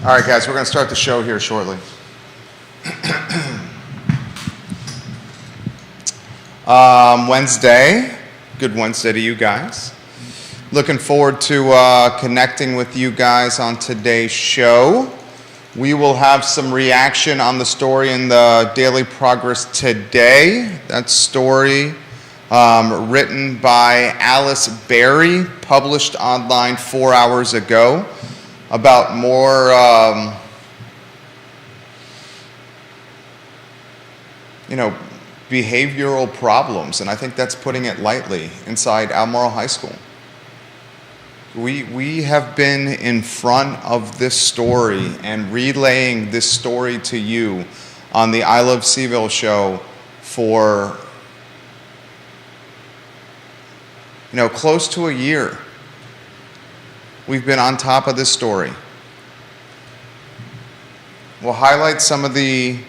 All right, guys, we're going to start the show here shortly. Wednesday. Good Wednesday to you guys. Looking forward to connecting with you guys on today's show. We will have some reaction on the story in the Daily Progress today. That story written by Alice Berry, published online 4 hours ago, about more behavioral problems, and I think that's putting it lightly, inside Albemarle High School. We have been in front of this story and relaying this story to you on the I Love CVille show for close to a year. We've been on top of this story. We'll highlight some of the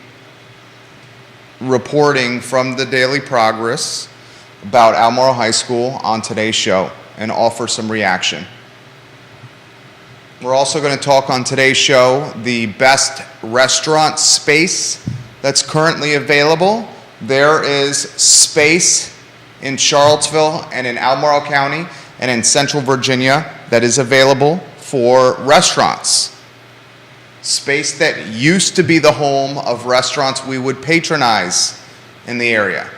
reporting from the Daily Progress about Albemarle High School on today's show and offer some reaction. We're also going to talk on today's show the best restaurant space that's currently available. There is space in Charlottesville and in Albemarle County and in Central Virginia that is available for restaurants. Space that used to be the home of restaurants we would patronize in the area.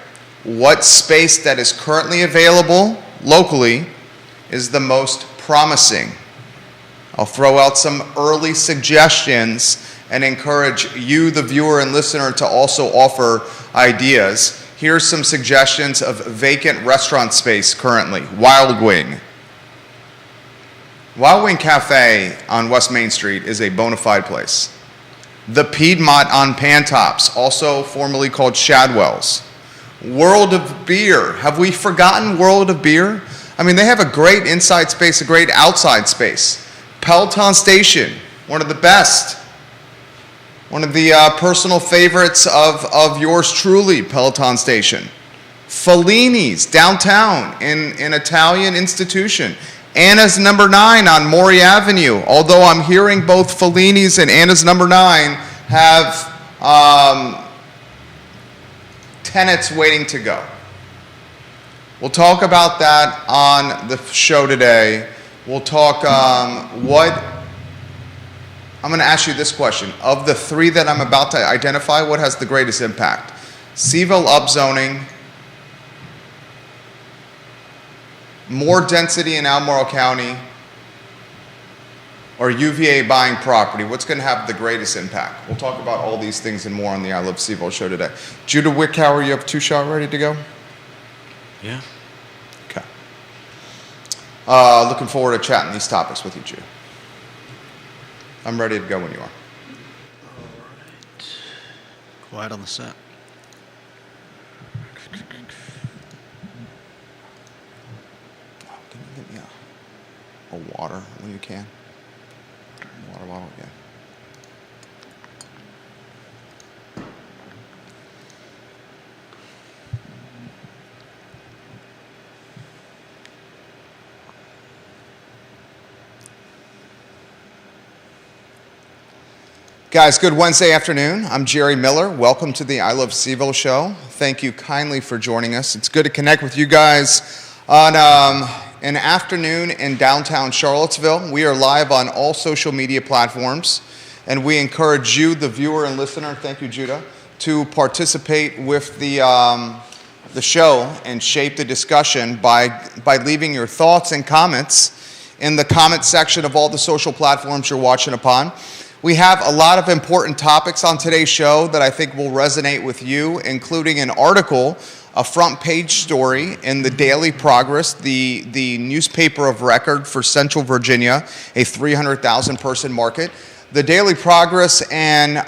What space that is currently available locally is the most promising? I'll throw out some early suggestions and encourage you, the viewer and listener, to also offer ideas. Here's some suggestions of vacant restaurant space currently. Wild Wing. Wild Wing Cafe on West Main Street is a bona fide place. The Piedmont on Pantops, also formerly called Shadwell's. World of Beer. Have we forgotten World of Beer? I mean, they have a great inside space, a great outside space. Peloton Station, one of the best. One of the personal favorites of yours truly, Peloton Station. Fellini's downtown in an Italian institution. Anna's Number 9 on Maury Avenue, although I'm hearing both Fellini's and Anna's Number 9 have tenants waiting to go. We'll talk about that on the show today. We'll talk I'm going to ask you this question. Of the three that I'm about to identify, what has the greatest impact? CVille upzoning, more density in Albemarle County, or UVA buying property? What's going to have the greatest impact? We'll talk about all these things and more on the I Love CVille show today. Judah Wickhauer, you have two-shot ready to go? Yeah. Okay. Looking forward to chatting these topics with you, Judah. I'm ready to go when you are. All right. Quiet on the set. Get me a water when you can. Water bottle, yeah. Guys, good Wednesday afternoon. I'm Jerry Miller. Welcome to the I Love CVille show. Thank you kindly for joining us. It's good to connect with you guys on an afternoon in downtown Charlottesville. We are live on all social media platforms, and we encourage you, the viewer and listener, thank you, Judah, to participate with the show and shape the discussion by leaving your thoughts and comments in the comment section of all the social platforms you're watching upon. We have a lot of important topics on today's show that I think will resonate with you, including an article, a front page story in the Daily Progress, the newspaper of record for Central Virginia, a 300,000 person market. The Daily Progress and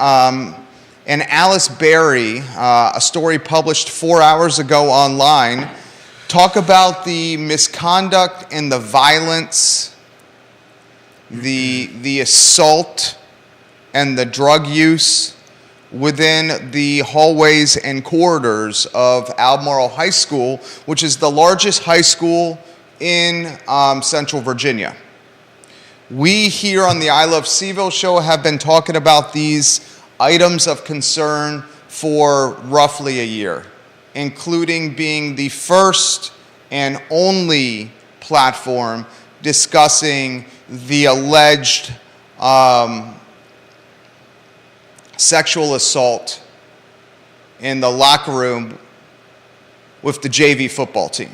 Alice Berry, a story published 4 hours ago online, talk about the misconduct and the violence, the assault and the drug use within the hallways and corridors of Albemarle High School, which is the largest high school in Central Virginia. We here on the I Love Seville show have been talking about these items of concern for roughly a year, including being the first and only platform discussing the alleged sexual assault in the locker room with the JV football team.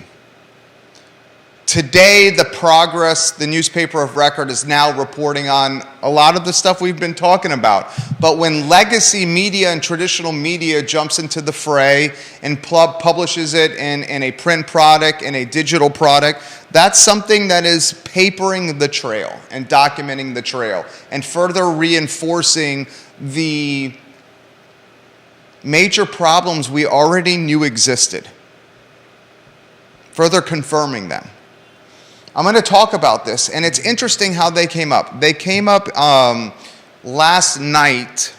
Today, The Progress, the newspaper of record, is now reporting on a lot of the stuff we've been talking about. But when legacy media and traditional media jumps into the fray and publishes it in a print product, in a digital product, that's something that is papering the trail and documenting the trail and further reinforcing the major problems we already knew existed, further confirming them. I'm going to talk about this, and it's interesting how they came up. They came up last night.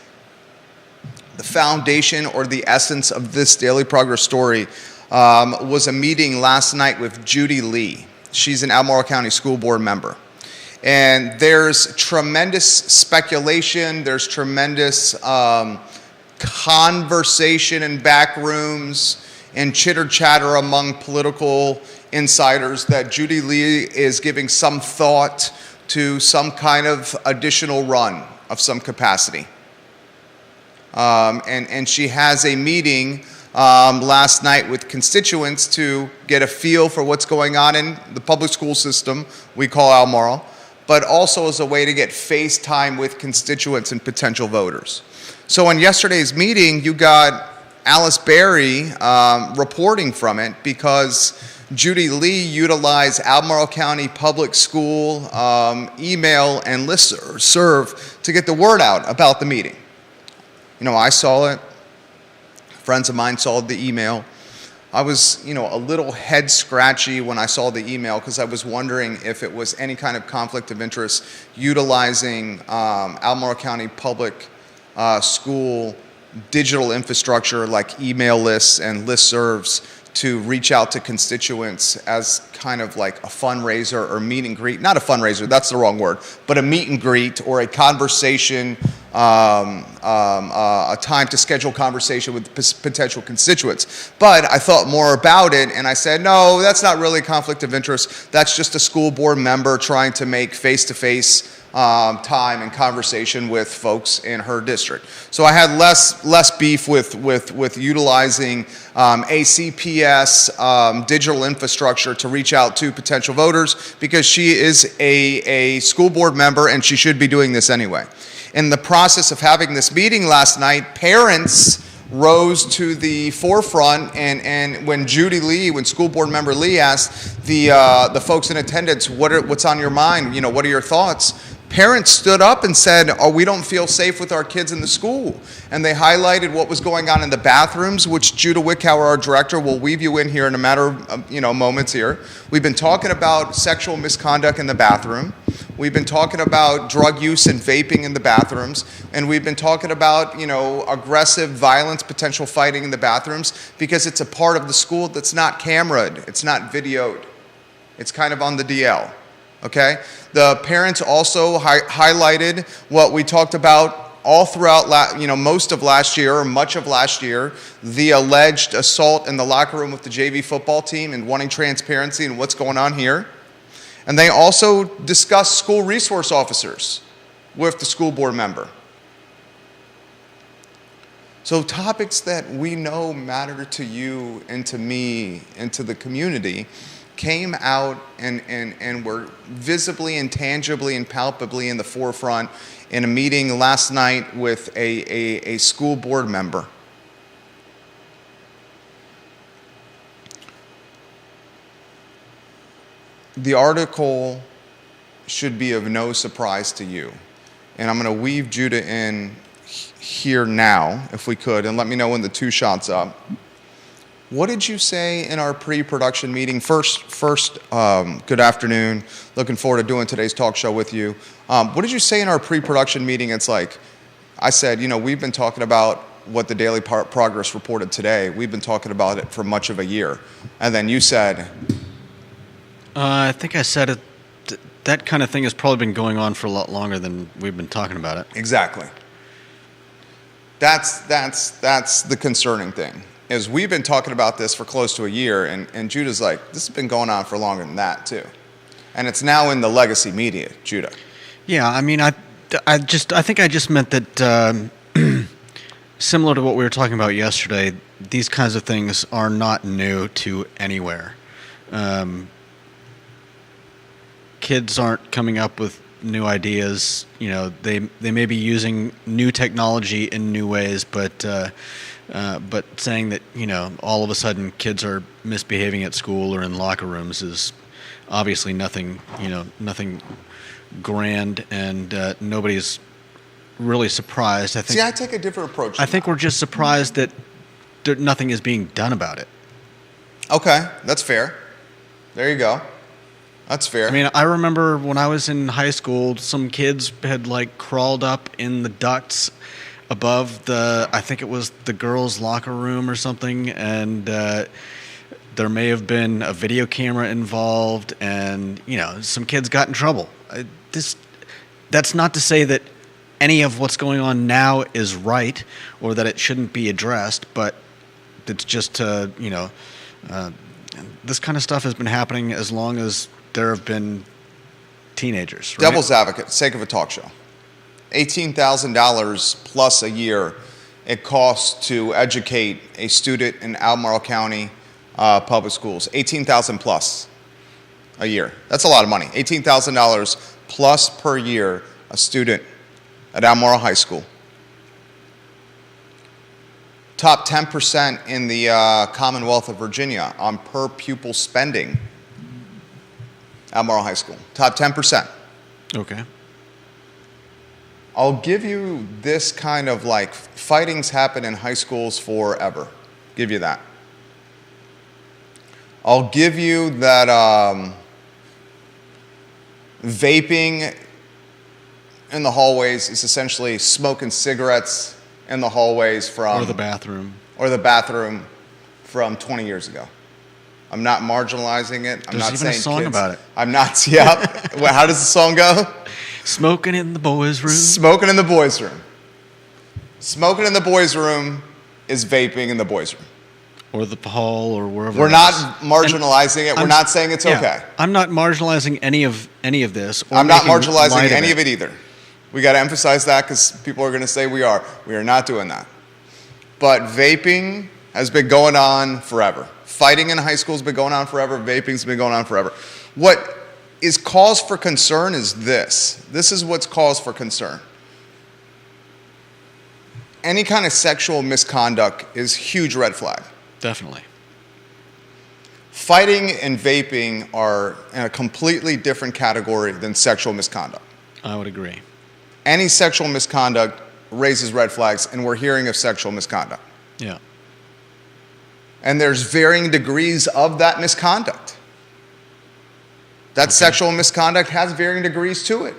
The foundation or the essence of this Daily Progress story was a meeting last night with Judy Lee. She's an Albemarle County School Board member. And there's tremendous speculation, there's tremendous conversation in back rooms and chitter-chatter among political insiders that Judy Lee is giving some thought to some kind of additional run of some capacity. And she has a meeting last night with constituents to get a feel for what's going on in the public school system we call Albemarle, but also as a way to get face time with constituents and potential voters. So in yesterday's meeting, you got Alice Berry reporting from it because Judy Lee utilized Albemarle County Public School email and listserv to get the word out about the meeting. You know, I saw it. Friends of mine saw the email. I was, a little head scratchy when I saw the email because I was wondering if it was any kind of conflict of interest utilizing Albemarle County Public School digital infrastructure like email lists and listservs to reach out to constituents as kind of like a fundraiser or meet and greet. Not a fundraiser, that's the wrong word, but a meet and greet or a conversation, a time to schedule conversation with potential constituents. But I thought more about it and I said, no, that's not really a conflict of interest. That's just a school board member trying to make face-to-face time and conversation with folks in her district. So I had less beef with utilizing ACPS digital infrastructure to reach out to potential voters because she is a school board member and she should be doing this anyway. In the process of having this meeting last night, parents rose to the forefront, and when Judy Lee, when school board member Lee asked the folks in attendance, what's on your mind? What are your thoughts? Parents stood up and said, we don't feel safe with our kids in the school. And they highlighted what was going on in the bathrooms, which Judah Wickower, our director, will weave you in here in a matter of moments here. We've been talking about sexual misconduct in the bathroom. We've been talking about drug use and vaping in the bathrooms. And we've been talking about, aggressive violence, potential fighting in the bathrooms, because it's a part of the school that's not cameraed. It's not videoed. It's kind of on the DL. Okay? The parents also highlighted what we talked about all throughout, most of last year or much of last year, the alleged assault in the locker room with the JV football team and wanting transparency and what's going on here. And they also discussed school resource officers with the school board member. So topics that we know matter to you and to me and to the community came out and were visibly and tangibly and palpably in the forefront in a meeting last night with a school board member. The article should be of no surprise to you. And I'm going to weave Judah in here now, if we could, and let me know when the two shot's up. What did you say in our pre-production meeting? First, good afternoon. Looking forward to doing today's talk show with you. What did you say in our pre-production meeting? It's like, I said, we've been talking about what the Daily Progress reported today. We've been talking about it for much of a year. And then you said... I think I said it that kind of thing has probably been going on for a lot longer than we've been talking about it. Exactly. That's the concerning thing, is we've been talking about this for close to a year, and Judah's like, this has been going on for longer than that, too. And it's now in the legacy media, Judah. Yeah, I mean, I think I just meant that similar to what we were talking about yesterday, these kinds of things are not new to anywhere. Kids aren't coming up with new ideas. You know, they may be using new technology in new ways, but saying that, you know, all of a sudden kids are misbehaving at school or in locker rooms is obviously nothing grand, and nobody's really surprised. I think. See, I take a different approach. I think we're just surprised that nothing is being done about it. Okay, that's fair. There you go. That's fair. I mean, I remember when I was in high school, some kids had like crawled up in the ducts above I think it was the girls' locker room or something, and there may have been a video camera involved, and, you know, some kids got in trouble. That's not to say that any of what's going on now is right or that it shouldn't be addressed, but it's just, this kind of stuff has been happening as long as there have been teenagers. Right? Devil's advocate, sake of a talk show. $18,000 plus a year it costs to educate a student in Albemarle County public schools. $18,000 plus a year. That's a lot of money. $18,000 plus per year a student at Albemarle High School. Top 10% in the Commonwealth of Virginia on per pupil spending. Albemarle High School. Top 10%. Okay. I'll give you this kind of like, fighting's happened in high schools forever. Give you that. I'll give you that vaping in the hallways is essentially smoking cigarettes in the hallways from... Or the bathroom. Or the bathroom from 20 years ago. I'm not marginalizing it. I'm There's not even saying a song kids. about it. I'm not, yeah. Well, how does the song go? Smoking in the boys' room. Smoking in the boys' room. Smoking in the boys' room is vaping in the boys' room. Or the hall or wherever. We're not marginalizing it. We're not saying it's yeah, okay. I'm not marginalizing any of this. I'm not marginalizing any of it either. We got to emphasize that because people are going to say we are. We are not doing that. But vaping has been going on forever. Fighting in high school has been going on forever. Vaping's been going on forever. What is cause for concern is this. This is what's cause for concern. Any kind of sexual misconduct is huge red flag. Definitely. Fighting and vaping are in a completely different category than sexual misconduct. I would agree. Any sexual misconduct raises red flags, and we're hearing of sexual misconduct. Yeah. And there's varying degrees of that misconduct. That sexual misconduct has varying degrees to it.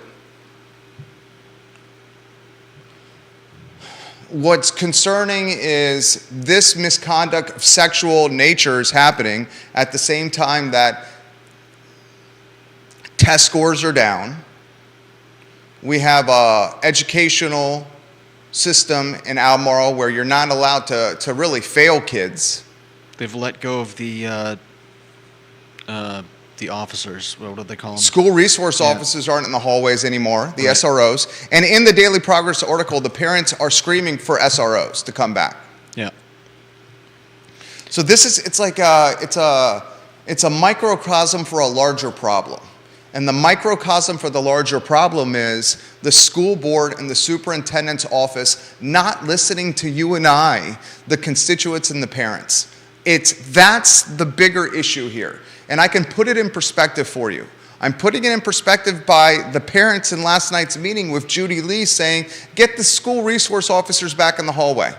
What's concerning is this misconduct of sexual nature is happening at the same time that test scores are down. We have an educational system in Albemarle where you're not allowed to really fail kids. They've let go of the officers. What do they call them? School resource officers aren't in the hallways anymore, the SROs. And in the Daily Progress article, the parents are screaming for SROs to come back. Yeah. So this is, it's a microcosm for a larger problem. And the microcosm for the larger problem is the school board and the superintendent's office not listening to you and I, the constituents and the parents. That's the bigger issue here. And I can put it in perspective for you. I'm putting it in perspective by the parents in last night's meeting with Judy Lee saying, get the school resource officers back in the hallway.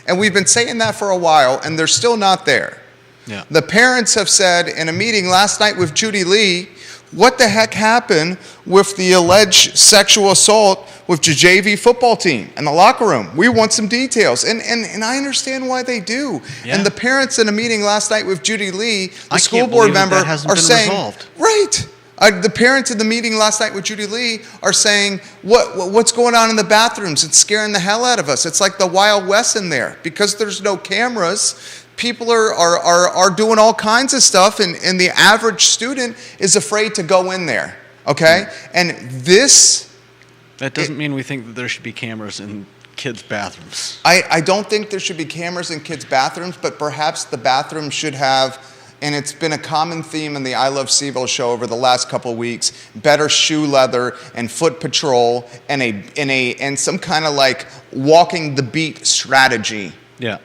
And we've been saying that for a while, and they're still not there. Yeah. The parents have said in a meeting last night with Judy Lee, what the heck happened with the alleged sexual assault with the JV football team and the locker room? We want some details. And I understand why they do. Yeah. And the parents in a meeting last night with Judy Lee, the I school can't board believe member, that hasn't are been saying, resolved. right, The parents in the meeting last night with Judy Lee are saying, what's going on in the bathrooms? It's scaring the hell out of us. It's like the Wild West in there. Because there's no cameras, people are doing all kinds of stuff, and the average student is afraid to go in there, okay? And this... That doesn't mean we think that there should be cameras in kids' bathrooms. I don't think there should be cameras in kids' bathrooms, but perhaps the bathroom should have... And it's been a common theme in the I Love CVille show over the last couple of weeks: better shoe leather and foot patrol, and some kind of like walking the beat strategy. Yeah.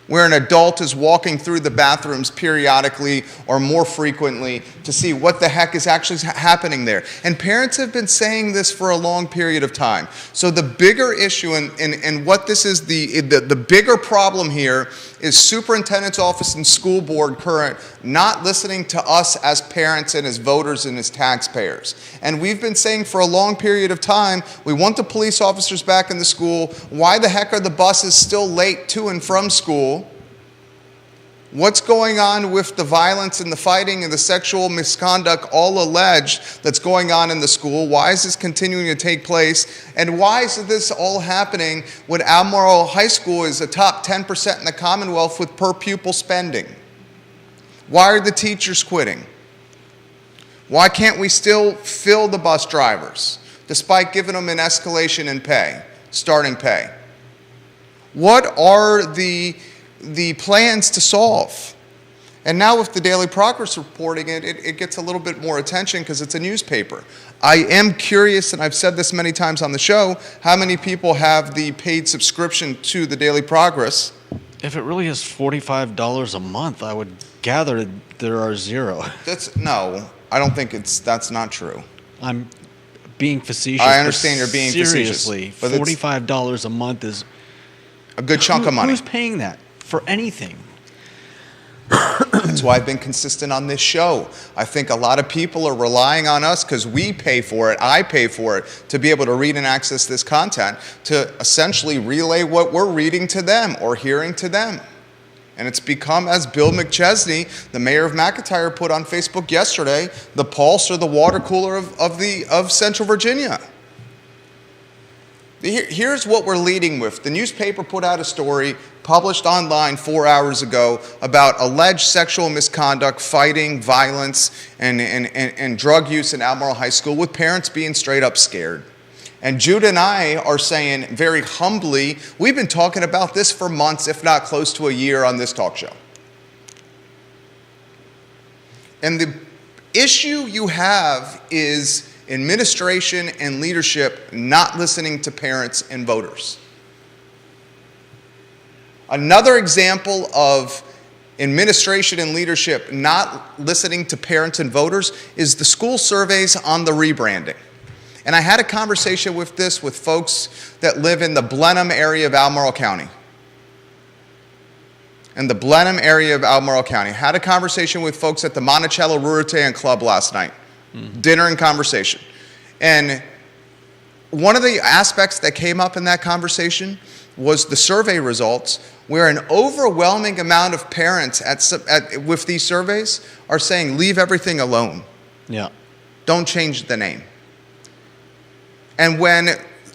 Where an adult is walking through the bathrooms periodically or more frequently to see what the heck is actually happening there. And parents have been saying this for a long period of time. So the bigger issue and what this is, the bigger problem here is superintendent's office and school board current not listening to us as parents and as voters and as taxpayers. And we've been saying for a long period of time, we want the police officers back in the school. Why the heck are the buses still late to and from school? What's going on with the violence and the fighting and the sexual misconduct, all alleged, that's going on in the school? Why is this continuing to take place? And why is this all happening when Albemarle High School is a top 10% in the Commonwealth with per pupil spending? Why are the teachers quitting? Why can't we still fill the bus drivers, despite giving them an escalation in pay, starting pay? What are the plans to solve? And now with the Daily Progress reporting it, it gets a little bit more attention because it's a newspaper. I am curious, and I've said this many times on the show, how many people have the paid subscription to the Daily Progress? If it really is $45 a month, I would gather there are zero. No, I don't think that's not true. I'm being facetious. I understand you're being seriously, facetious. $45 a month is A good chunk of money. Who's paying that for anything? That's why I've been consistent on this show. I think a lot of people are relying on us because we pay for it, I pay for it, to be able to read and access this content, to essentially relay what we're reading to them or hearing to them. And it's become, as Bill McChesney, the mayor of McIntyre, put on Facebook yesterday, the pulse or the water cooler of Central Virginia. Here's what we're leading with. The newspaper put out a story published online 4 hours ago about alleged sexual misconduct, fighting, violence, and drug use in Albemarle High School, with parents being straight up scared. And Judah and I are saying very humbly, we've been talking about this for months, if not close to a year, on this talk show. And the issue you have is administration and leadership not listening to parents and voters. Another example of administration and leadership not listening to parents and voters is the school surveys on the rebranding. And I had a conversation with folks that live in the Blenheim area of Albemarle County. In the Blenheim area of Albemarle County. Had a conversation with folks at the Monticello Ruritanian Club last night. Dinner and conversation. And one of the aspects that came up in that conversation was the survey results, where an overwhelming amount of parents with these surveys are saying, leave everything alone. Yeah. Don't change the name. And when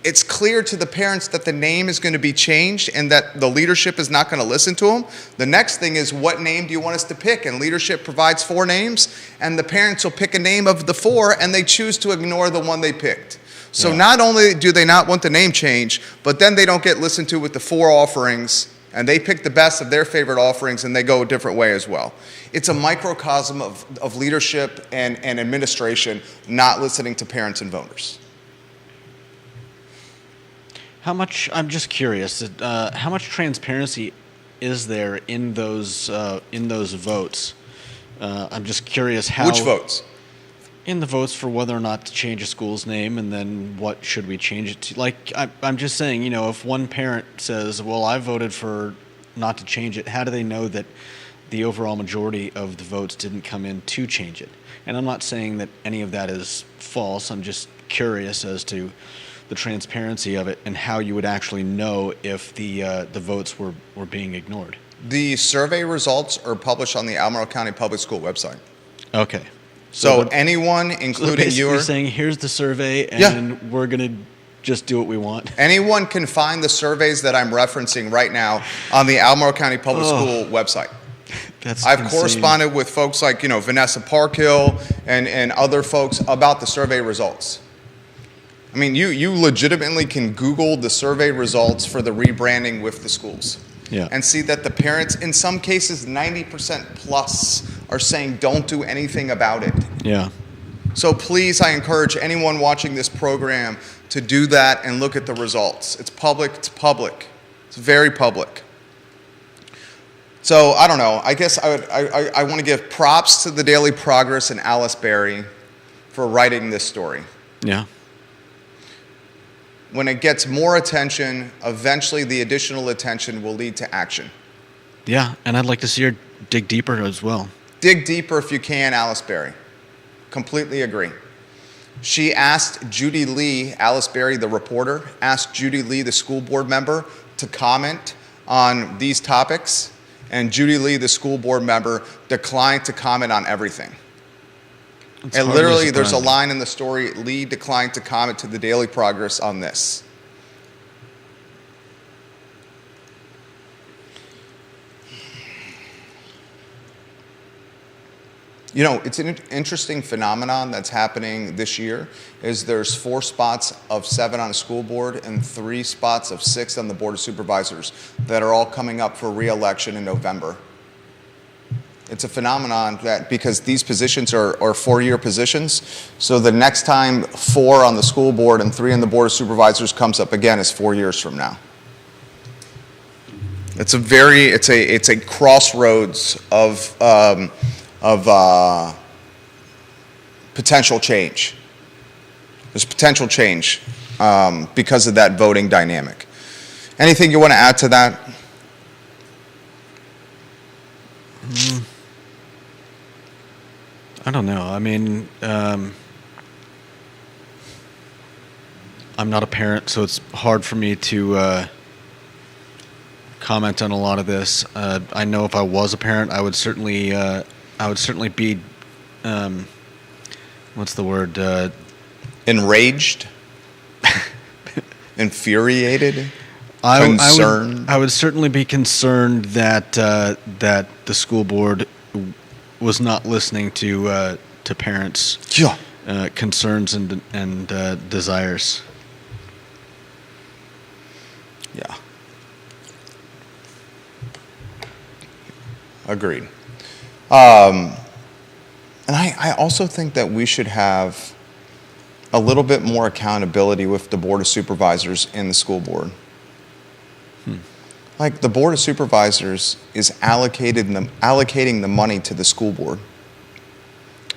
it's clear to the parents that the name is going to be changed and that the leadership is not going to listen to them, the next thing is, what name do you want us to pick? And leadership provides 4 names, and the parents will pick a name of the 4, and they choose to ignore the one they picked. So not only do they not want the name change, but then they don't get listened to with the 4 offerings, and they pick the best of their favorite offerings, and they go a different way as well. It's a microcosm of leadership and administration not listening to parents and voters. I'm just curious, how much transparency is there in those votes? I'm just curious how... Which votes? In the votes for whether or not to change a school's name, and then what should we change it to. Like, I'm just saying, if one parent says, well, I voted for not to change it, how do they know that the overall majority of the votes didn't come in to change it? And I'm not saying that any of that is false. I'm just curious as to the transparency of it and how you would actually know if the votes were being ignored. The survey results are published on the Albemarle County Public School website. Okay. So the- anyone, So including basically you, saying, here's the survey, Yeah. and we're going to just do what we want. anyone can find the surveys that I'm referencing right now on the Albemarle County Public Oh. School website. That's I've insane. corresponded with folks like, Vanessa Parkhill and other folks about the survey results. I mean, you legitimately can Google the survey results for the rebranding with the schools. Yeah. And see that the parents, in some cases, 90% plus, are saying don't do anything about it. Yeah. So please, I encourage anyone watching this program to do that and look at the results. It's public, it's public. It's very public. So I don't know, I guess I want to give props to the Daily Progress and Alice Berry for writing this story. Yeah. When it gets more attention, eventually the additional attention will lead to action. Yeah. And I'd like to see her dig deeper as well. Dig deeper if you can, Alice Berry. Completely agree. She asked Judy Lee, Alice Berry, the reporter, asked Judy Lee, the school board member, to comment on these topics, and Judy Lee, the school board member, declined to comment on everything. It's And hardly literally, there's a surprising. line in the story, Lee declined to comment to the Daily Progress on this. It's an interesting phenomenon that's happening this year is there's 4 spots of 7 on a school board and 3 spots of 6 on the Board of Supervisors that are all coming up for re-election in November. It's a phenomenon that because these positions are 4-year positions, so the next time 4 on the school board and 3 on the Board of Supervisors comes up again is 4 years from now. It's a crossroads of potential change. There's potential change because of that voting dynamic. Anything you want to add to that? I don't know. I mean, I'm not a parent, so it's hard for me to comment on a lot of this. I know if I was a parent, I would certainly be, what's the word? Enraged? Infuriated? I Concerned? would certainly be concerned that that the school board was not listening to parents' Yeah. concerns and desires. Yeah. Agreed. And I also think that we should have a little bit more accountability with the Board of Supervisors and the school board. Like the Board of Supervisors is allocating the money to the school board.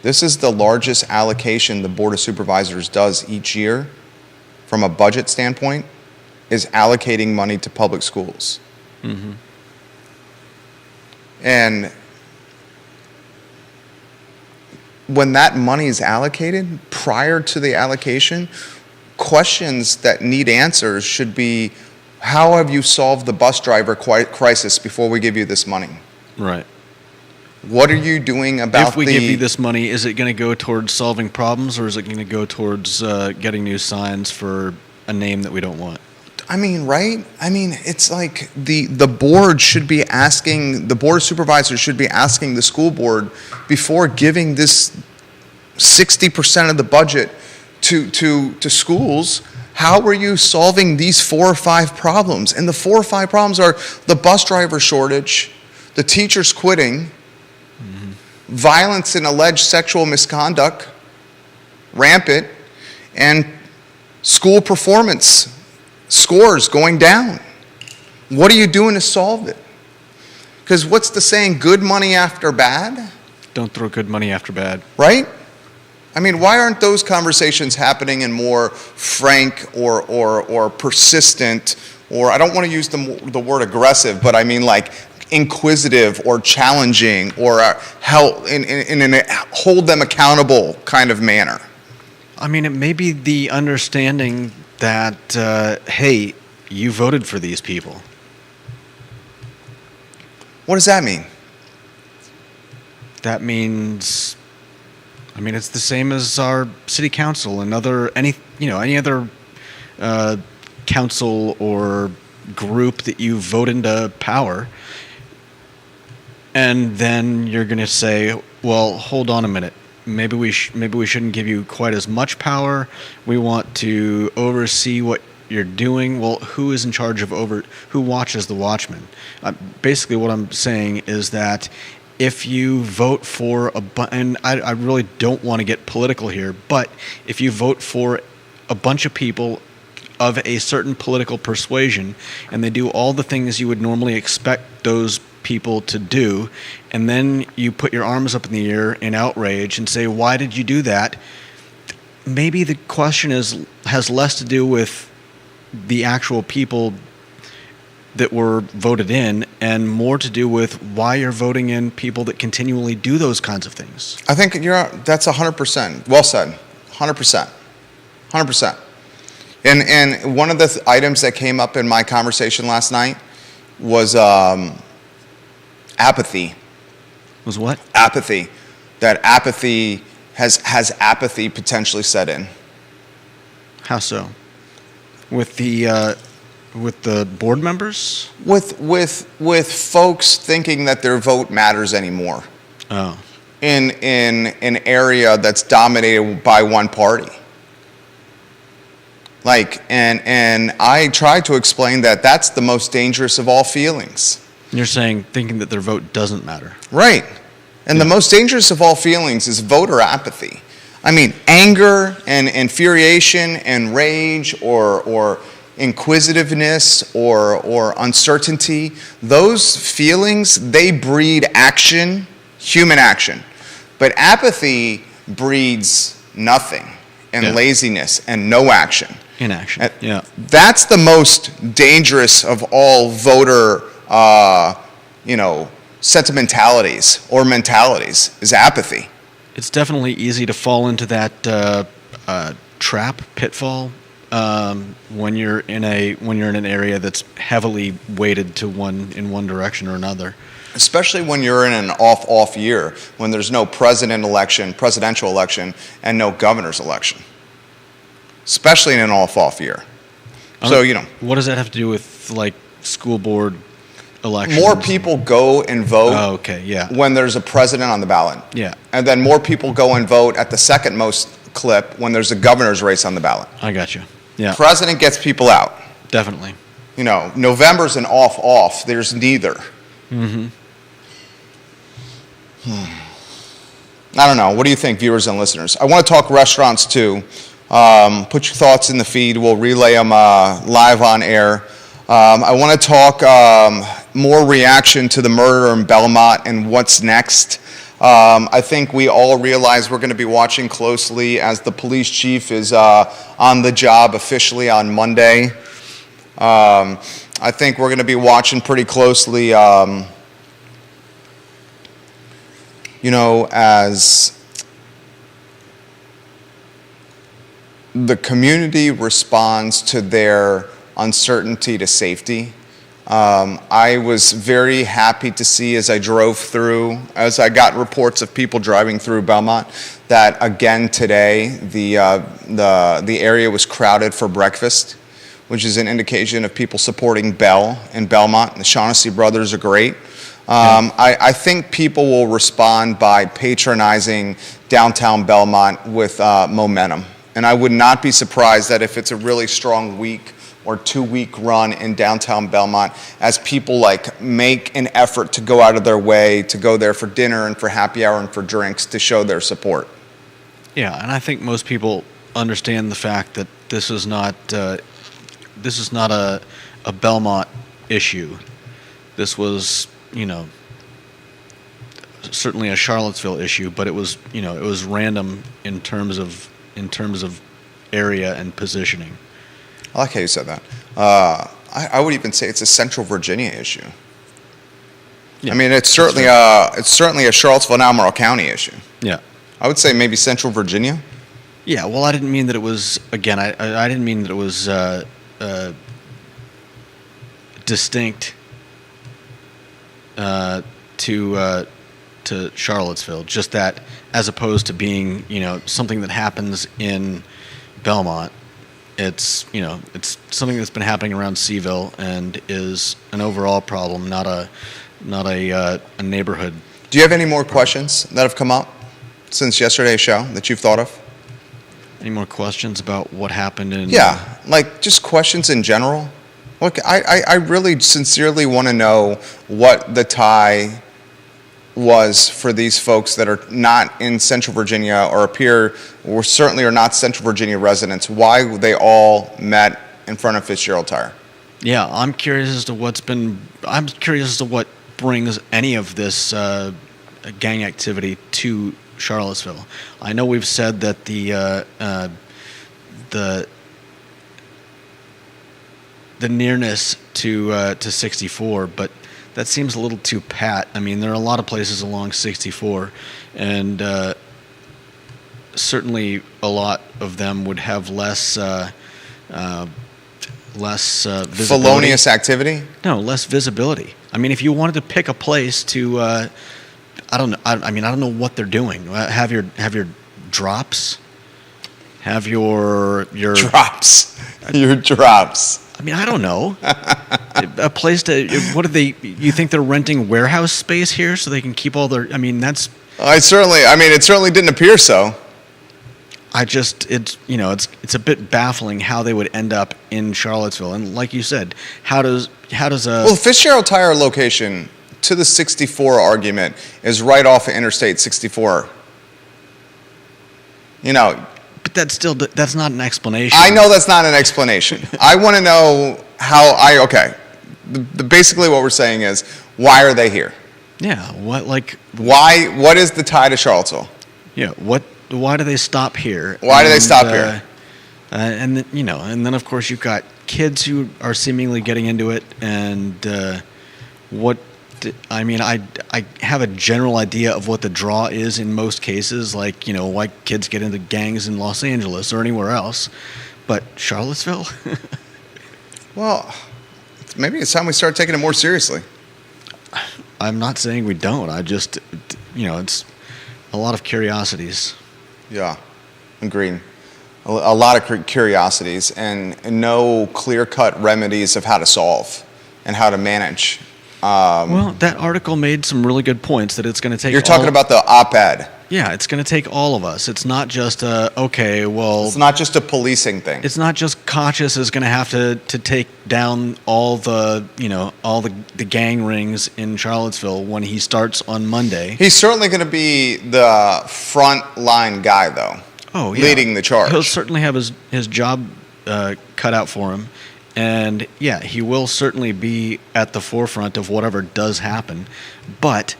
This is the largest allocation the Board of Supervisors does each year from a budget standpoint, is allocating money to public schools. Mm-hmm. And when that money is allocated, prior to the allocation, questions that need answers should be, how have you solved the bus driver crisis before we give you this money? Right. What are you doing about If we give you this money, is it going to go towards solving problems, or is it going to go towards getting new signs for a name that we don't want? I mean, right? I mean, it's like the board should be asking, the Board of Supervisors should be asking the school board before giving this 60% of the budget to schools, how are you solving these 4 or 5 problems? And the 4 or 5 problems are the bus driver shortage, the teachers quitting, violence and alleged sexual misconduct, rampant, and school performance scores going down. What are you doing to solve it? Because what's the saying, good money after bad? Don't throw good money after bad. Right? I mean, why aren't those conversations happening in more frank or persistent, or I don't want to use the word aggressive, but I mean like inquisitive or challenging or help in a hold them accountable kind of manner? I mean, it may be the understanding that, hey, you voted for these people. What does that mean? That means I mean, it's the same as our city council and any other council or group that you vote into power. And then you're going to say, well, hold on a minute. Maybe we shouldn't give you quite as much power. We want to oversee what you're doing. Well, who is in charge of who watches the watchmen? Basically, what I'm saying is that if you vote for and I really don't want to get political here, but if you vote for a bunch of people of a certain political persuasion and they do all the things you would normally expect those people to do, and then you put your arms up in the air in outrage and say, why did you do that? Maybe the question has less to do with the actual people that were voted in and more to do with why you're voting in people that continually do those kinds of things. I think that's 100%. Well said. 100%. 100%. And one of the items that came up in my conversation last night was apathy. Was what? Apathy. That apathy has apathy potentially set in. How so? With the board members? With folks thinking that their vote matters anymore. Oh. In an area that's dominated by one party. And I try to explain that that's the most dangerous of all feelings. You're saying thinking that their vote doesn't matter. Right. And the most dangerous of all feelings is voter apathy. I mean, anger and infuriation and rage or inquisitiveness or uncertainty, those feelings, they breed action, human action. But apathy breeds nothing and laziness and no action. Inaction, yeah. That's the most dangerous of all voter, sentimentalities or mentalities is apathy. It's definitely easy to fall into that pitfall when you're in an area that's heavily weighted to one direction or another. Especially when you're in an off year, when there's no presidential election, and no governor's election. Especially in an off year. So, What does that have to do with, like, school board elections? More people go and vote when there's a president on the ballot. Yeah. And then more people go and vote at the second most clip when there's a governor's race on the ballot. I got you. Yeah. President gets people out. Definitely. November's an off. There's neither. Mm-hmm. I don't know. What do you think, viewers and listeners? I want to talk restaurants, too. Put your thoughts in the feed. We'll relay them live on air. I want to talk more reaction to the murder in Belmont and what's next. I think we all realize we're going to be watching closely as the police chief is on the job officially on Monday. I think we're going to be watching pretty closely, as the community responds to their uncertainty to safety. I was very happy to see as I got reports of people driving through Belmont, that again today the area was crowded for breakfast, which is an indication of people supporting Bell and Belmont. The Shaughnessy brothers are great. I think people will respond by patronizing downtown Belmont with momentum. And I would not be surprised that if it's a really strong week or 2-week run in downtown Belmont, as people make an effort to go out of their way to go there for dinner and for happy hour and for drinks to show their support. Yeah, and I think most people understand the fact that this is not a Belmont issue. This was, certainly a Charlottesville issue, but it was random in terms of area and positioning. I like how you said that. I would even say it's a Central Virginia issue. Yeah, I mean, it's certainly a Charlottesville and Albemarle County issue. Yeah, I would say maybe Central Virginia. Yeah, well, I didn't mean that it was. Again, I didn't mean that it was distinct to to Charlottesville. Just that, as opposed to being, something that happens in Belmont, it's something that's been happening around Seaville and is an overall problem, not a neighborhood. Do you have any more questions that have come up since yesterday's show that you've thought of? Any more questions about what happened in? Yeah, like just questions in general. Look, I really sincerely want to know what the tie was for these folks that are not in Central Virginia or appear, or certainly are not Central Virginia residents, why they all met in front of Fitzgerald Tire. Yeah, I'm curious as to what brings any of this gang activity to Charlottesville. I know we've said that the nearness to 64, but that seems a little too pat. I mean, there are a lot of places along 64, and certainly a lot of them would have less visibility. Felonious activity? No, less visibility. I mean, if you wanted to pick a place to, I don't know. I mean, I don't know what they're doing. Have your drops. Have your drops. Your drops. I mean, I don't know. A place to. What are they? You think they're renting warehouse space here so they can keep all their? I mean, that's. It certainly didn't appear so. It's a bit baffling how they would end up in Charlottesville, and like you said, how does a well, Fitzgerald Tire location to the 64 argument is right off of Interstate 64. But that's not an explanation. I know that's not an explanation. I want to know basically what we're saying is, why are they here? Yeah, what is the tie to Charlottesville? Yeah, why do they stop here? Why do they stop here? And then of course you've got kids who are seemingly getting into it, and I have a general idea of what the draw is in most cases, like, why kids get into gangs in Los Angeles or anywhere else. But Charlottesville? Well, maybe it's time we start taking it more seriously. I'm not saying we don't. I just, it's a lot of curiosities. Yeah, agreed. A lot of curiosities and no clear-cut remedies of how to solve and how to manage. Well, that article made some really good points that it's going to take. You're talking about the op-ed. Yeah, it's going to take all of us. It's not just It's not just a policing thing. It's not just Kochis is going to have to take down all the gang rings in Charlottesville when he starts on Monday. He's certainly going to be the front line guy, though. Oh, yeah. Leading the charge. He'll certainly have his job cut out for him. And, yeah, he will certainly be at the forefront of whatever does happen. But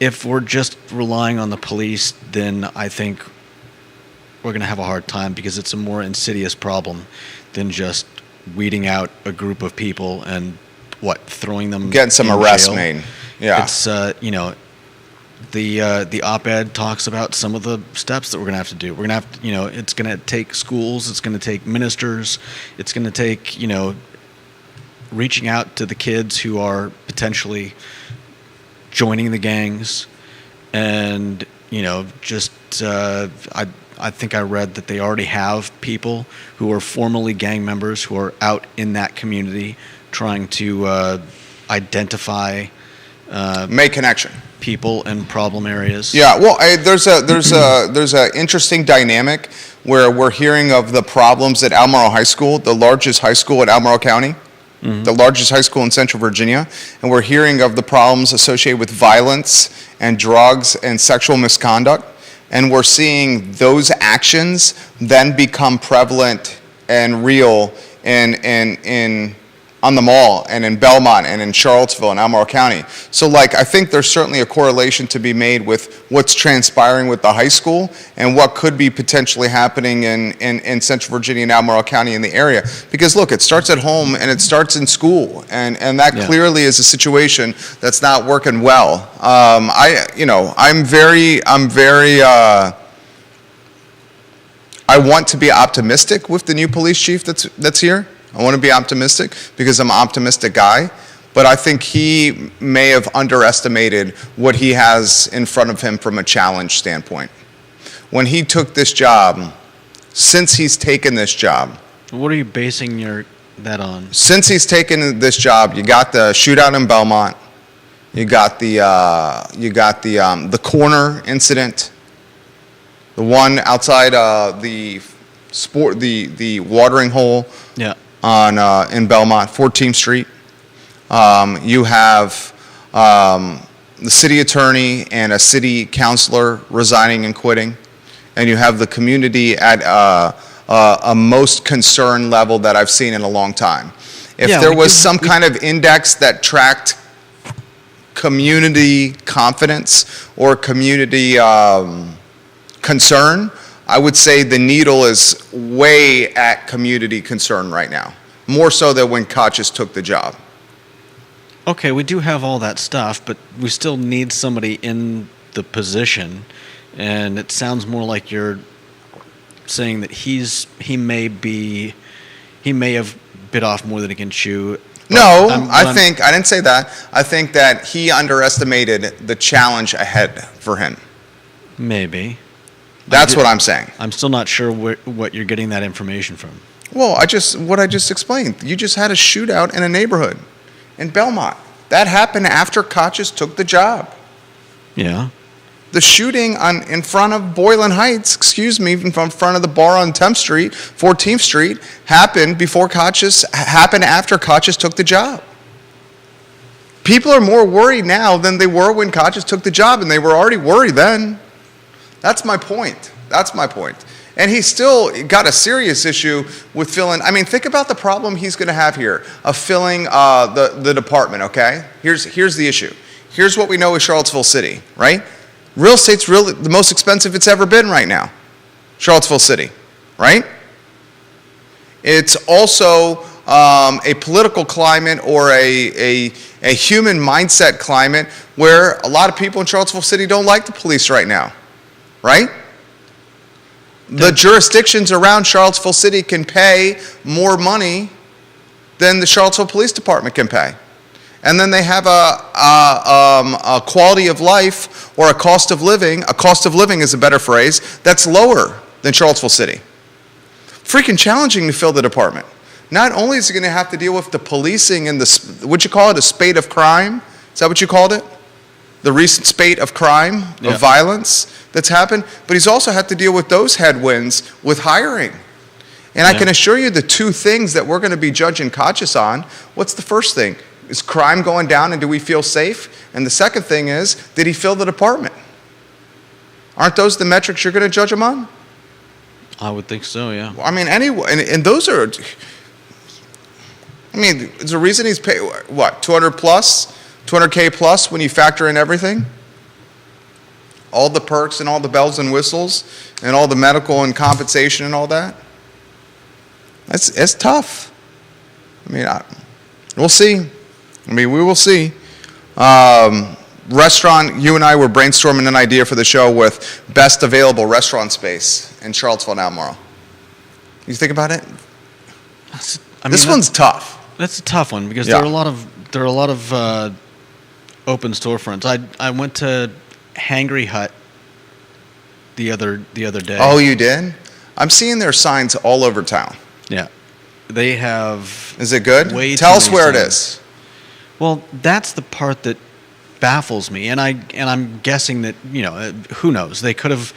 if we're just relying on the police, then I think we're going to have a hard time, because it's a more insidious problem than just weeding out a group of people and, throwing them getting some arrests made. Yeah. It's, the op-ed talks about some of the steps that we're going to have to do. We're going to have to, it's going to take schools, it's going to take ministers, it's going to take, reaching out to the kids who are potentially joining the gangs, and, I think I read that they already have people who are formerly gang members who are out in that community trying to identify make connection. People and problem areas. Yeah, well, there's a interesting dynamic where we're hearing of the problems at Albemarle High School, the largest high school at Albemarle County, the largest high school in Central Virginia, and we're hearing of the problems associated with violence and drugs and sexual misconduct, and we're seeing those actions then become prevalent and real in on the mall and in Belmont and in Charlottesville and Albemarle County. So I think there's certainly a correlation to be made with what's transpiring with the high school and what could be potentially happening in Central Virginia and Albemarle County in the area. Because look, it starts at home and it starts in school, and that clearly is a situation that's not working well. I want to be optimistic with the new police chief that's here. I want to be optimistic because I'm an optimistic guy, but I think he may have underestimated what he has in front of him from a challenge standpoint. When he took this job, since he's taken this job, What are you basing that on? since he's taken this job, you got the shootout in Belmont, you got the corner incident, the one outside the watering hole Yeah. on in Belmont, 14th Street. You have the city attorney and a city councilor resigning and quitting, and you have the community at a most concerned level that I've seen in a long time. If Yeah, there we was do- some we- kind of index that tracked community confidence or community concern, I would say the needle is way at community concern right now, more so than when Kochis took the job. Okay, we do have all that stuff, but we still need somebody in the position, and it sounds more like you're saying that he may have bit off more than he can chew. No, I'm- I I'm- think, I didn't say that. I think that he underestimated the challenge ahead for him. Maybe. That's what I'm saying. I'm still not sure what you're getting that information from. Well, what I just explained. You just had a shootout in a neighborhood in Belmont. That happened after Kochis took the job. Yeah. The shooting in front of Boylan Heights, in front of the bar on 10th Street, 14th Street, happened after Kochis took the job. People are more worried now than they were when Kochis took the job, and they were already worried then. That's my point. And he's still got a serious issue with filling. I mean, think about the problem he's going to have here of filling the department, okay? Here's the issue. Here's what we know with Charlottesville City, right? Real estate's really the most expensive it's ever been right now. Charlottesville City, right? It's also a political climate or a human mindset climate where a lot of people in Charlottesville City don't like the police right now, right? The jurisdictions around Charlottesville City can pay more money than the Charlottesville Police Department can pay. And then they have a quality of life or a cost of living is a better phrase, that's lower than Charlottesville City. Freaking challenging to fill the department. Not only is he going to have to deal with the policing and would you call it a spate of crime? Is that what you called it? The recent spate of crime, Yeah. of violence that's happened, but he's also had to deal with those headwinds with hiring. And I Yeah. can assure you the two things that we're going to be judging Kochis on, what's the first thing? Is crime going down and do we feel safe? And the second thing is, did he fill the department? Aren't those the metrics you're going to judge him on? I would think so, yeah. I mean, and those are, I mean, there's a reason he's paid, what, 200K plus when you factor in everything? All the perks and all the bells and whistles and all the medical and compensation and all that? It's tough. I mean, we'll see. We will see. Restaurant, you and I were brainstorming an idea for the show with best available restaurant space in Charlottesville now tomorrow. You think about it? This one's tough. That's a tough one because Yeah. there are a lot of open storefronts. I went to Hangry Hut the other day. Oh, you did? I'm seeing their signs all over town. Yeah. They have Is it good? way Tell too us many where it signs. is. Well, that's the part that baffles me, and I'm guessing that who knows, they could have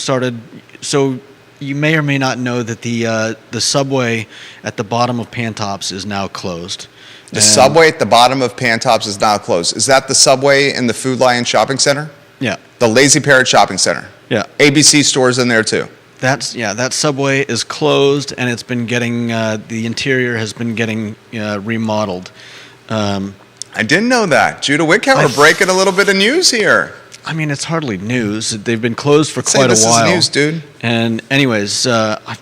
started. So you may or may not know that the subway at the bottom of Pantops is now closed. The subway at the bottom of Pantops is now closed. Is that the subway in the Food Lion Shopping Center? Yeah, The Lazy Parrot Shopping Center. yeah. ABC stores in there too. That subway is closed, and it's been getting the interior has been getting remodeled. I didn't know that. Judah Wickhauer breaking a little bit of news here. I mean, it's hardly news. They've been closed for Say quite a this while. is news, dude. And anyways, I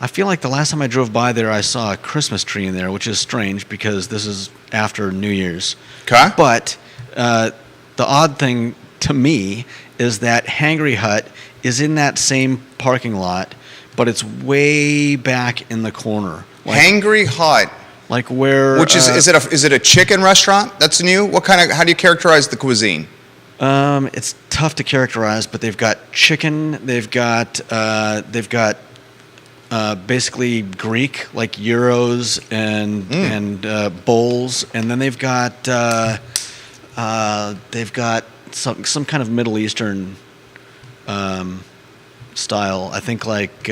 feel like the last time I drove by there, I saw a Christmas tree in there, which is strange because this is after New Year's. Okay. But the odd thing to me is that Hangry Hut is in that same parking lot, but it's way back in the corner. Hangry Hut like where Which is it a chicken restaurant that's new? How do you characterize the cuisine? It's tough to characterize, but they've got chicken. They've got basically Greek, like gyros and bowls, and then they've got some kind of Middle Eastern style. I think like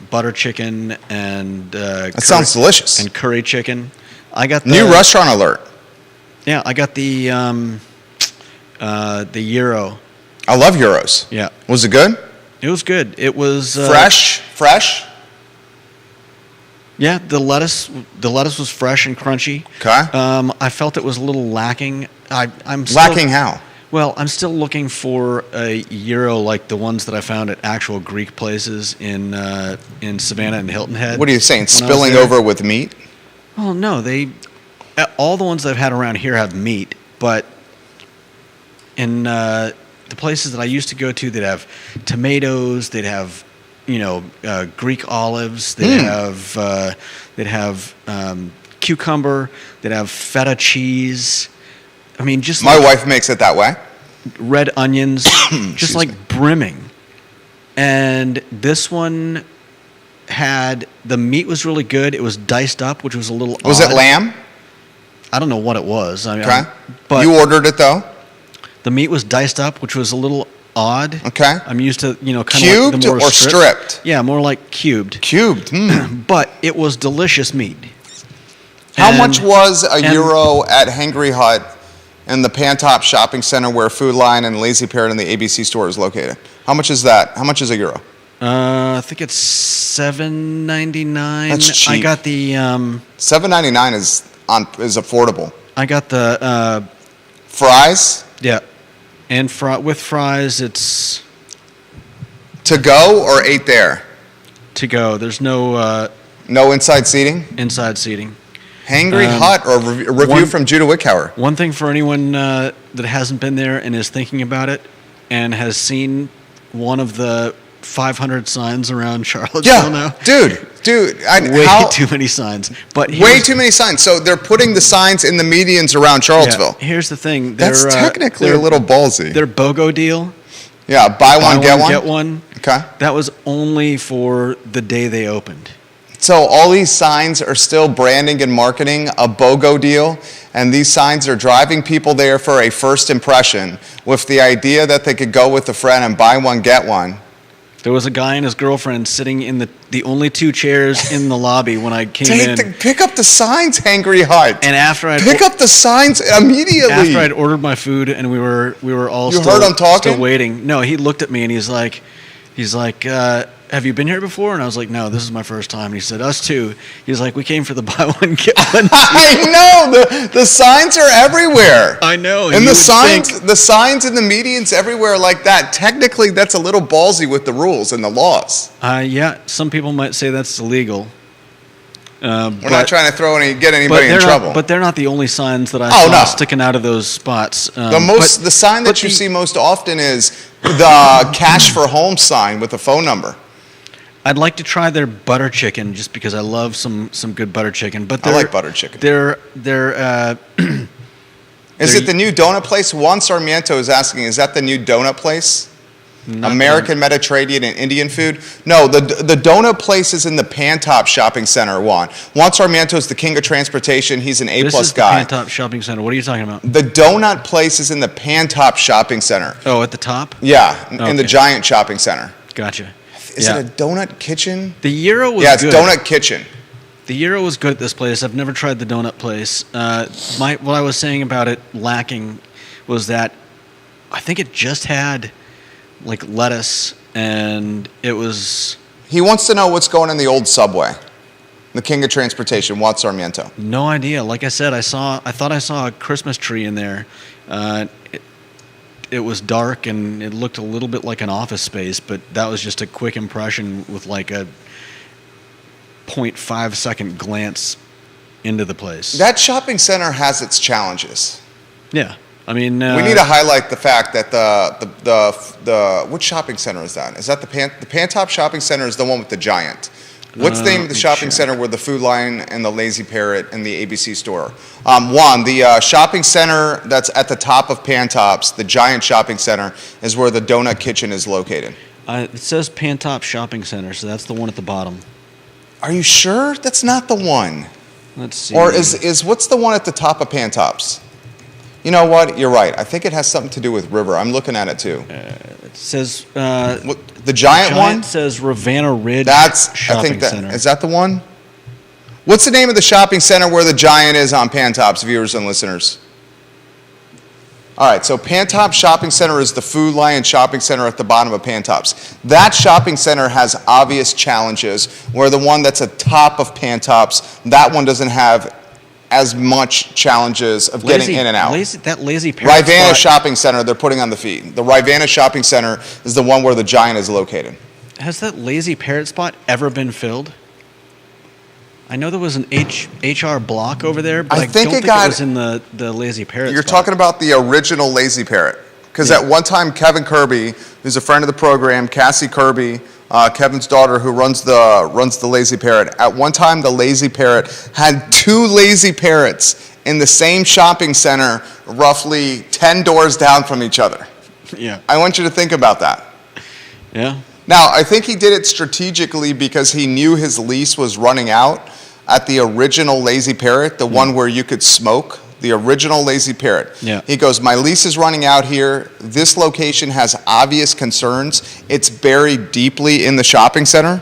butter chicken and That sounds delicious. and curry chicken. I got New restaurant alert. Yeah, I got the gyro. I love gyros. Yeah, Was it good? it was good. It was Fresh? Yeah, the lettuce was fresh and crunchy. Okay. I felt it was a little lacking. I'm still, Lacking how? Well, I'm still looking for a gyro like the ones that I found at actual Greek places in Savannah and Hilton Head. What are you saying? when I was Spilling there. over with meat? Oh no, all the ones that I've had around here have meat, but in the places that I used to go to, they'd have tomatoes, they'd have Greek olives, they'd have cucumber, they'd have feta cheese. I mean, just My like wife makes it that way. red onions, Excuse just like me. brimming. And this one had the meat was really good. It was diced up, which was a little. Was odd. it lamb? I don't know what it was. I mean, Okay. but You ordered it though? the meat was diced up, which was a little odd. Okay. I'm used to kind of Cubed like the more or stripped? Yeah, more like cubed. Cubed. Mm. But it was delicious meat. How And- much was a and- euro at Hangry Hut in the Pantop Shopping Center where Food Lion and Lazy Parrot and the ABC store is located? How much is that? How much is a euro? I think it's $7.99. That's cheap. I got the $7.99 is affordable. Fries Yeah, and with fries, it's to go or ate there? to go. There's no No inside seating? inside seating. Hangry Hut or a review one- from Judah Wickhauer. One thing for anyone that hasn't been there and is thinking about it and has seen one of the 500 signs around Charlottesville now. dude. Way too many signs. But Way here's- too many signs. So they're putting the signs in the medians around Charlottesville. Yeah, here's the thing. That's technically a their- little ballsy. Their BOGO deal, Yeah, buy one, get one. get one. Okay. That was only for the day they opened. So all these signs are still branding and marketing a BOGO deal, and these signs are driving people there for a first impression with the idea that they could go with a friend and buy one, get one. There was a guy and his girlfriend sitting in the only two chairs in the lobby when I came in. Pick up the signs, Hangry Hut. And after I'd Pick up the signs immediately. after I'd ordered my food and we were all You still, heard him talking? still waiting. No, he looked at me and he's like, have you been here before? And I was like, no, this is my first time. And he said, us too. He's like, we came for the buy one get one. I know the signs are everywhere. I know. And you the would signs, think- the signs in the medians everywhere like that. Technically, that's a little ballsy with the rules and the laws. Yeah, some people might say that's illegal. We're not trying to get anybody in they're trouble. Not, but they're not the only signs that I Oh, saw no. sticking out of those spots. the sign that you see most often is the cash for home sign with a phone number. I'd like to try their butter chicken just because I love some good butter chicken. But I like butter chicken. They're Is it the new donut place? Juan Sarmiento is asking, is that the new donut place? American, Mediterranean, and Indian food? No, the donut place is in the Pantop Shopping Center, Juan. Juan Sarmiento is the king of transportation. He's an this A-plus is guy. the Pantop Shopping Center. What are you talking about? The donut place is in the Pantop Shopping Center. Oh, at the top. Yeah, in the Okay. Giant Shopping Center. Gotcha. Is Yeah. it a donut kitchen? The gyro was Yeah, it's good. Donut Kitchen. The gyro was good at this place. I've never tried the donut place. What I was saying about it lacking was that I think it just had like lettuce, and it was He wants to know what's going in the old Subway. The king of transportation, Juan Sarmiento. no idea. Like I said, I thought I saw a Christmas tree in there. It was dark and it looked a little bit like an office space, but that was just a quick impression with like a 0.5 second glance into the place. That shopping center has its challenges. Yeah, I mean, We need to highlight the fact that the which shopping center is that? Is that the Pantop Shopping Center? Is the one with the giant? What's the name of the shopping center where the Food Lion and the Lazy Parrot and the ABC store? Juan, the shopping center that's at the top of Pantops, the giant shopping center, is where the Donut Kitchen is located. It says Pantop Shopping Center, so that's the one at the bottom. Are you sure that's not the one? Let's see. Or is what's the one at the top of Pantops? You know what? You're right. I think it has something to do with River. I'm looking at it too. It says The giant one? It says Ravenna Ridge Shopping I think Center. Is that the one? What's the name of the shopping center where the giant is on Pantops, viewers and listeners? All right, so Pantop Shopping Center is the Food Lion Shopping Center at the bottom of Pantops. That shopping center has obvious challenges, where the one that's at top of Pantops, that one doesn't have as much challenges of getting in and out. That Lazy Parrot Rivanna Shopping Center, they're putting on the feed. The Rivanna Shopping Center is the one where the giant is located. Has that Lazy Parrot spot ever been filled? I know there was an HR Block over there, but I don't think it was in the Lazy Parrot You're spot. talking about the original Lazy Parrot. Because at one time, Kevin Kirby, who's a friend of the program, Cassie Kirby, Kevin's daughter, who runs the Lazy Parrot. At one time, the Lazy Parrot had 2 Lazy Parrots in the same shopping center, roughly 10 doors down from each other. Yeah. I want you to think about that. Yeah. Now, I think he did it strategically because he knew his lease was running out at the original Lazy Parrot, the one where you could smoke. The original Lazy Parrot. Yeah. He goes, my lease is running out here. This location has obvious concerns. It's buried deeply in the shopping center.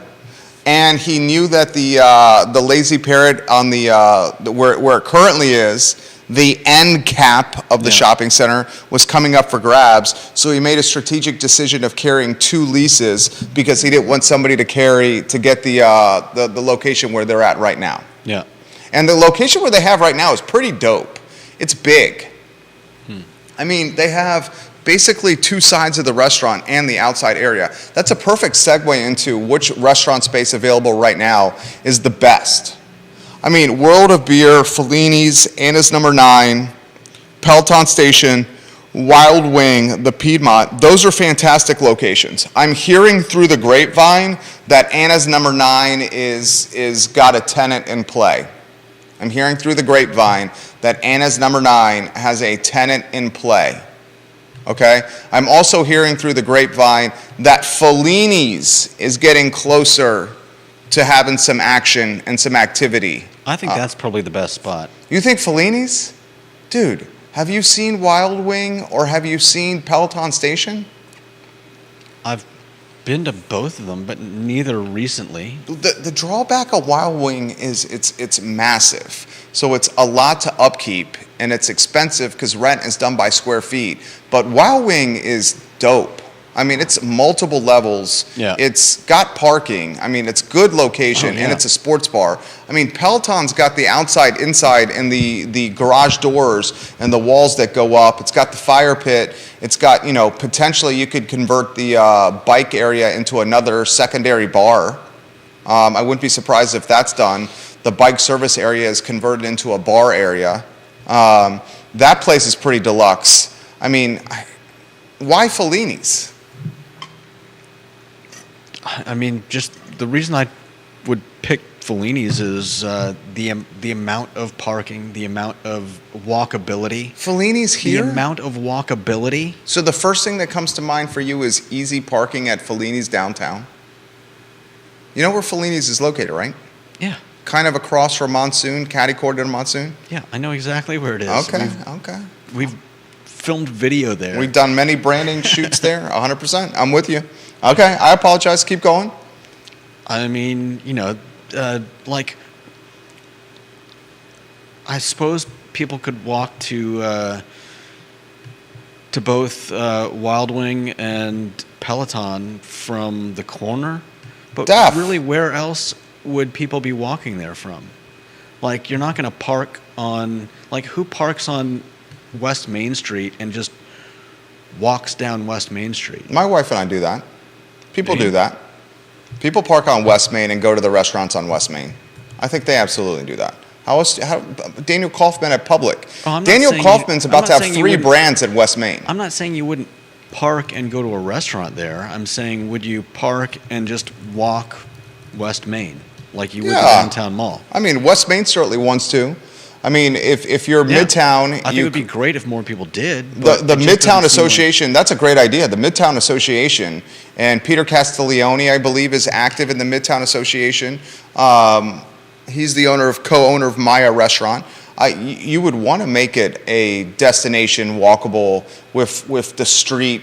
And he knew that the Lazy Parrot on where it currently is, the end cap of the shopping center was coming up for grabs. So he made a strategic decision of carrying 2 leases because he didn't want somebody to get the location where they're at right now. Yeah. And the location where they have right now is pretty dope. It's big. I mean, they have basically 2 sides of the restaurant and the outside area. That's a perfect segue into which restaurant space available right now is the best. I mean, World of Beer, Fellini's, Anna's Number 9, Peloton Station, Wild Wing, the Piedmont, those are fantastic locations. I'm hearing through the grapevine that Anna's Number 9 is got a tenant in play. I'm hearing through the grapevine that Anna's Number 9 has a tenant in play. Okay? I'm also hearing through the grapevine that Fellini's is getting closer to having some action and some activity. I think that's probably the best spot. You think Fellini's? Dude, have you seen Wild Wing or have you seen Peloton Station? I've been to both of them, but neither recently. The drawback of Wild Wing is it's massive. So it's a lot to upkeep and it's expensive because rent is done by square feet. But Wild Wing is dope. I mean, it's multiple levels. Yeah. It's got parking. I mean, it's good location and it's a sports bar. I mean, Peloton's got the outside, inside, and the garage doors and the walls that go up. It's got the fire pit. It's got, potentially you could convert the bike area into another secondary bar. I wouldn't be surprised if that's done. The bike service area is converted into a bar area. That place is pretty deluxe. I mean, why Fellini's? I mean, just the reason I would pick Fellini's is the amount of parking, the amount of walkability. Fellini's here? The amount of walkability. So the first thing that comes to mind for you is easy parking at Fellini's downtown? You know where Fellini's is located, right? Yeah. Kind of across from Monsoon, catty-corner to Monsoon? Yeah, I know exactly where it is. Okay. We've filmed video there. We've done many branding shoots there, 100%. I'm with you. Okay, I apologize. Keep going. I mean, I suppose people could walk to both Wild Wing and Peloton from the corner, but really, where else would people be walking there from? Like, you're not going to park on, who parks on West Main Street and just walks down West Main Street? My wife and I do that. People do that. People park on West Main and go to the restaurants on West Main. I think they absolutely do that. Daniel Kaufman at Public. Daniel Kaufman's about to have 3 brands at West Main. I'm not saying you wouldn't park and go to a restaurant there. I'm saying, would you park and just walk West Main? like you would the Yeah. downtown mall. I mean, West Main certainly wants to. I mean, if you're Yeah. Midtown, I think it would be great if more people did. the but it just Midtown doesn't seem like- Association, that's a great idea. The Midtown Association, and Peter Castiglione, I believe, is active in the Midtown Association. He's the co-owner of Maya Restaurant. You would want to make it a destination walkable with the street.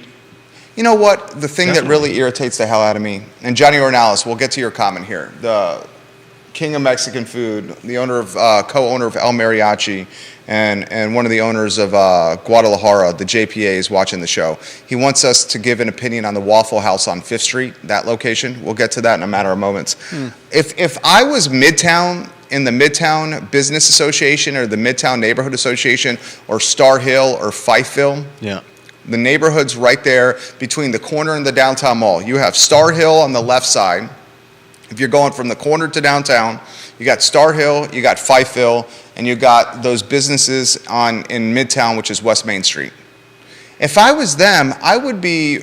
You know what? The thing that really irritates the hell out of me, and Johnny Ornalis, we'll get to your comment here. The king of Mexican food, the co-owner of El Mariachi, and one of the owners of Guadalajara, the JPA, is watching the show. He wants us to give an opinion on the Waffle House on 5th Street, that location. We'll get to that in a matter of moments. If I was Midtown, in the Midtown Business Association or the Midtown Neighborhood Association or Star Hill or Fifeville, Yeah. the neighborhood's right there between the corner and the downtown mall. You have Star Hill on the left side. If you're going from the corner to downtown, you got Star Hill, you got Fifeville, and you got those businesses in Midtown, which is West Main Street. If I was them, I would be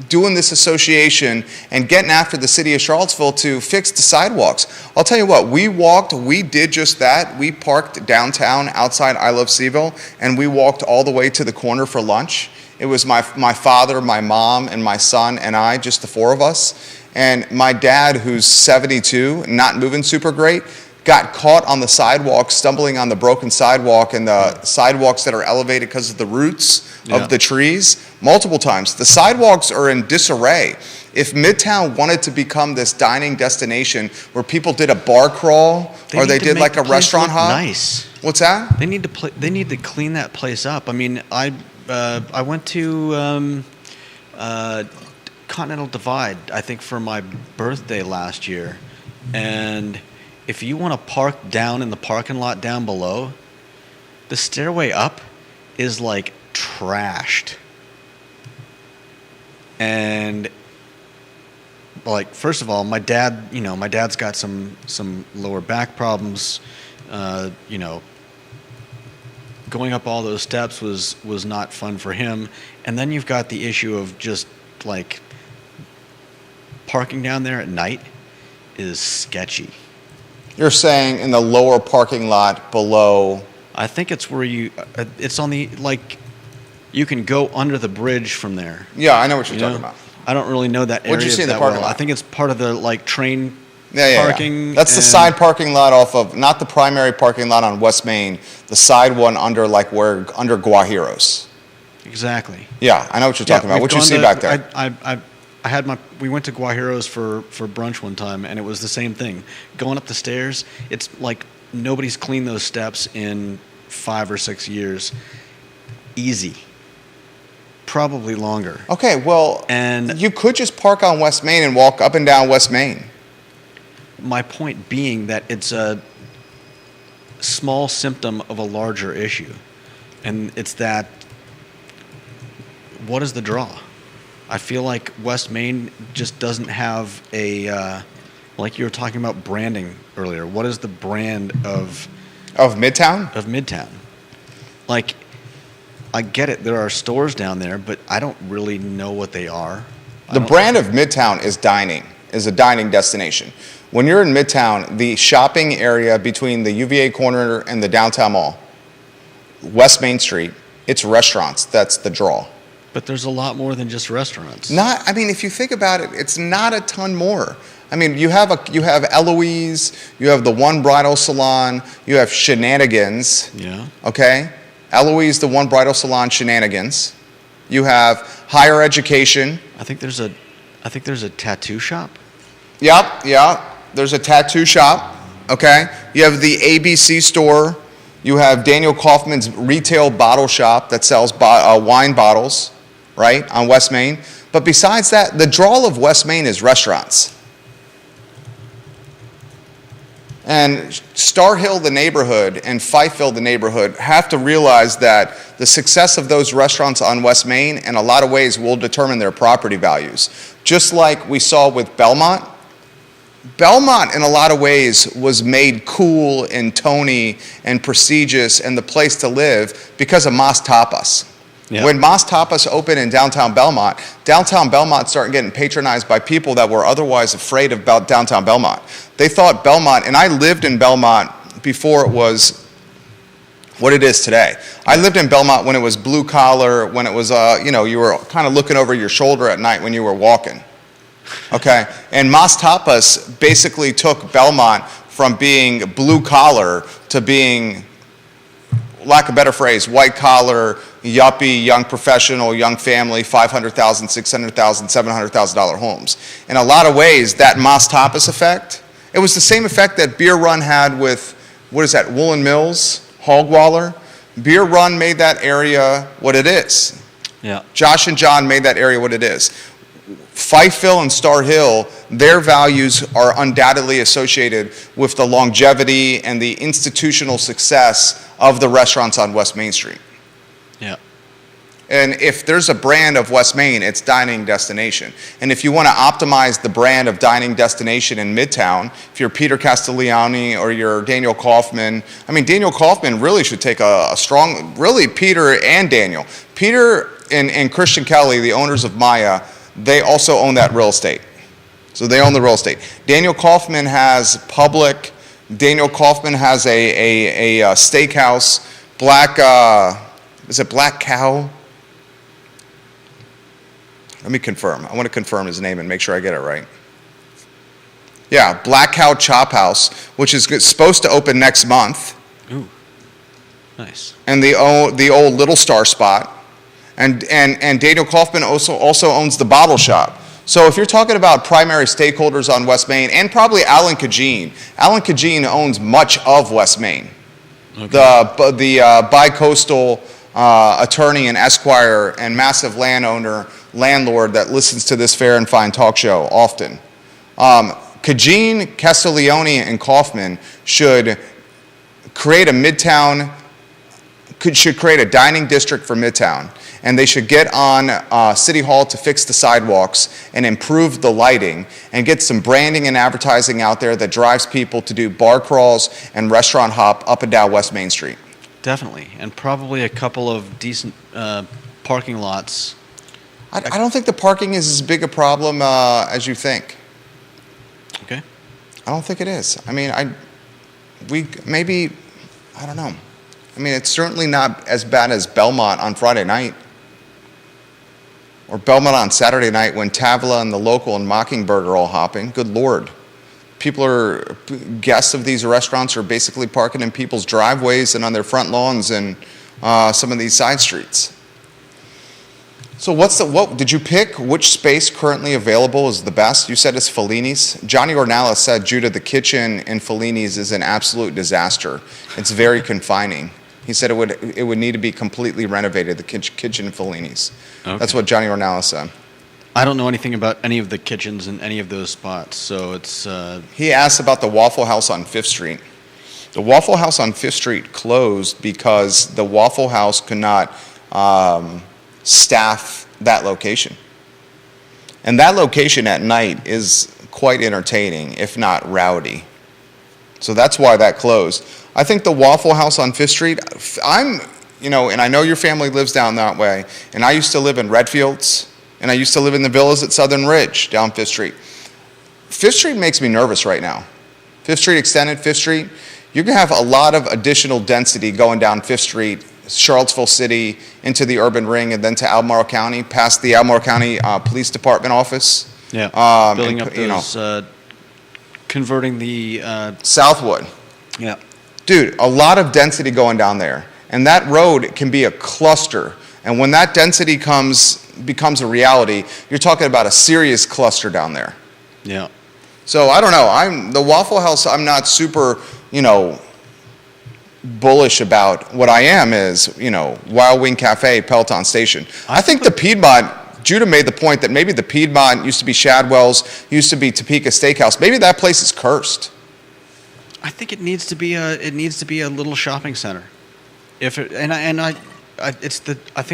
doing this association and getting after the city of Charlottesville to fix the sidewalks. I'll tell you what, we did just that. We parked downtown outside I Love Seville, and we walked all the way to the corner for lunch. It was my father, my mom, and my son and I, just the four of us. And my dad, who's 72, not moving super great, got caught on the sidewalk, stumbling on the broken sidewalk and the sidewalks that are elevated because of the roots of the trees multiple times. The sidewalks are in disarray. If Midtown wanted to become this dining destination where people did a bar crawl or they did like a restaurant hop. Nice. What's that? They need to clean that place up. I mean, I went to Continental Divide, I think, for my birthday last year, and if you want to park down in the parking lot down below, the stairway up is like trashed. And like, first of all, my dad's got some lower back problems. Going up all those steps was not fun for him. And then you've got the issue of just like parking down there at night is sketchy. You're saying in the lower parking lot below. I think it's where it's on the, like, you can go under the bridge from there. Yeah, I know what you're talking about. I don't really know that area What'd you see in the that parking well. lot? I think it's part of the, like, train Yeah. parking. That's the side parking lot off of, not the primary parking lot on West Main, the side one under Guajiros. Exactly. Yeah, I know what you're talking about. What'd you see back there? We went to Guajiros for brunch one time, and it was the same thing. Going up the stairs, it's like nobody's cleaned those steps in 5 or 6 years. Easy. Probably longer. Okay, well, And you could just park on West Main and walk up and down West Main. my point being that it's a small symptom of a larger issue. And it's that, what is the draw? I feel like West Main just doesn't have a, like you were talking about branding earlier. What is the brand of Midtown? Midtown? Like, I get it, there are stores down there, but I don't really know what they are. The brand of Midtown is a dining destination. When you're in Midtown, the shopping area between the UVA corner and the downtown mall, West Main Street, it's restaurants. That's the draw. But there's a lot more than just restaurants. If you think about it, it's not a ton more. I mean, you have Eloise, you have the One Bridal Salon, you have Shenanigans. Yeah. Okay? Eloise, the One Bridal Salon, Shenanigans. You have higher education. I think there's a tattoo shop. Yep. There's a tattoo shop. Okay? You have the ABC store. You have Daniel Kaufman's retail bottle shop that sells wine bottles, right, on West Main. But besides that, the draw of West Main is restaurants. And Star Hill, the neighborhood, and Fifeville, the neighborhood, have to realize that the success of those restaurants on West Main, in a lot of ways, will determine their property values. Just like we saw with Belmont. Belmont, in a lot of ways, was made cool and Tony and prestigious and the place to live because of Mas Tapas. Yeah. When Mas Tapas opened in downtown Belmont started getting patronized by people that were otherwise afraid about downtown Belmont. They thought Belmont, and I lived in Belmont before it was what it is today. I lived in Belmont when it was blue collar, when it was, you were kind of looking over your shoulder at night when you were walking. Okay? And Mas Tapas basically took Belmont from being blue collar to being, lack of a better phrase, white collar, yuppie, young professional, young family, $500,000, $600,000, $700,000 homes. In a lot of ways, that Mas Tapas effect, it was the same effect that Beer Run had with, Woolen Mills, Hogwaller. Beer Run made that area what it is. Yeah. Josh and John made that area what it is. Fifeville and Star Hill, their values are undoubtedly associated with the longevity and the institutional success of the restaurants on West Main Street. Yeah. And if there's a brand of West Main, it's Dining Destination. And if you want to optimize the brand of Dining Destination in Midtown, if you're Peter Castiglione or you're Daniel Kaufman, Daniel Kaufman really should take a strong, really Peter and Daniel. Peter and Christian Kelly, the owners of Maya, they also own that real estate. So they own the real estate. Daniel Kaufman has public, Daniel Kaufman has a steakhouse, is it Black Cow? Let me confirm. I want to confirm his name and make sure I get it right. Yeah, Black Cow Chop House, which is supposed to open next month. Ooh, nice. And the old Little Star spot. And Daniel Kaufman also owns the Bottle Shop. So if you're talking about primary stakeholders on West Main, and probably Alan Kajin. Alan Kajin owns much of West Main. Okay. The bi-coastal attorney and esquire and massive landlord that listens to this Fair and Fine talk show often. Kajin, Castiglione, and Kaufman should create should create a dining district for Midtown. And they should get on City Hall to fix the sidewalks and improve the lighting and get some branding and advertising out there that drives people to do bar crawls and restaurant hop up and down West Main Street. Definitely. And probably a couple of decent parking lots. I don't think the parking is as big a problem as you think. Okay. I don't think it is. I don't know. It's certainly not as bad as Belmont on Friday night. Or Belmont on Saturday night when Tavla and the Local and Mockingbird are all hopping. Good Lord. Guests of these restaurants are basically parking in people's driveways and on their front lawns and some of these side streets. So what did you pick? Which space currently available is the best? You said it's Fellini's. Johnny Ornella said, Judah, the kitchen in Fellini's is an absolute disaster. It's very confining. He said it would need to be completely renovated, the kitchen in Fellini's. Okay. That's what Johnny Ornella said. I don't know anything about any of the kitchens in any of those spots, so it's... He asked about the Waffle House on 5th Street. The Waffle House on 5th Street closed because the Waffle House could not staff that location. And that location at night is quite entertaining, if not rowdy. So that's why that closed. I think the Waffle House on 5th Street, and I know your family lives down that way, and I used to live in Redfields, and I used to live in the villas at Southern Ridge down 5th Street. 5th Street makes me nervous right now. 5th Street Extended, 5th Street, you're going to have a lot of additional density going down 5th Street, Charlottesville City, into the urban ring, and then to Albemarle County, past the Albemarle County Police Department office. Yeah, building up those, converting the... Southwood. Yeah. Dude, a lot of density going down there. And that road can be a cluster. And when that density becomes a reality, you're talking about a serious cluster down there. Yeah. So I don't know. The Waffle House, I'm not super, bullish about. What I am is, Wild Wing Cafe, Peloton Station. I think the Piedmont, Judah made the point that maybe the Piedmont used to be Shadwell's, used to be Topeka Steakhouse. Maybe that place is cursed. I think it needs to be a little shopping center. I think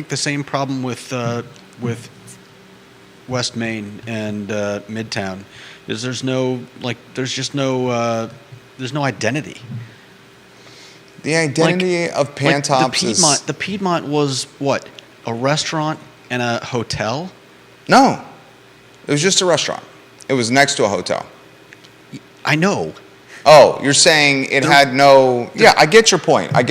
the same problem with West Main and Midtown is there's no identity. The identity of Pantops the Piedmont was what, a restaurant and a hotel? No, it was just a restaurant. It was next to a hotel. I know. Oh, you're saying it had no... Yeah, I get your point. And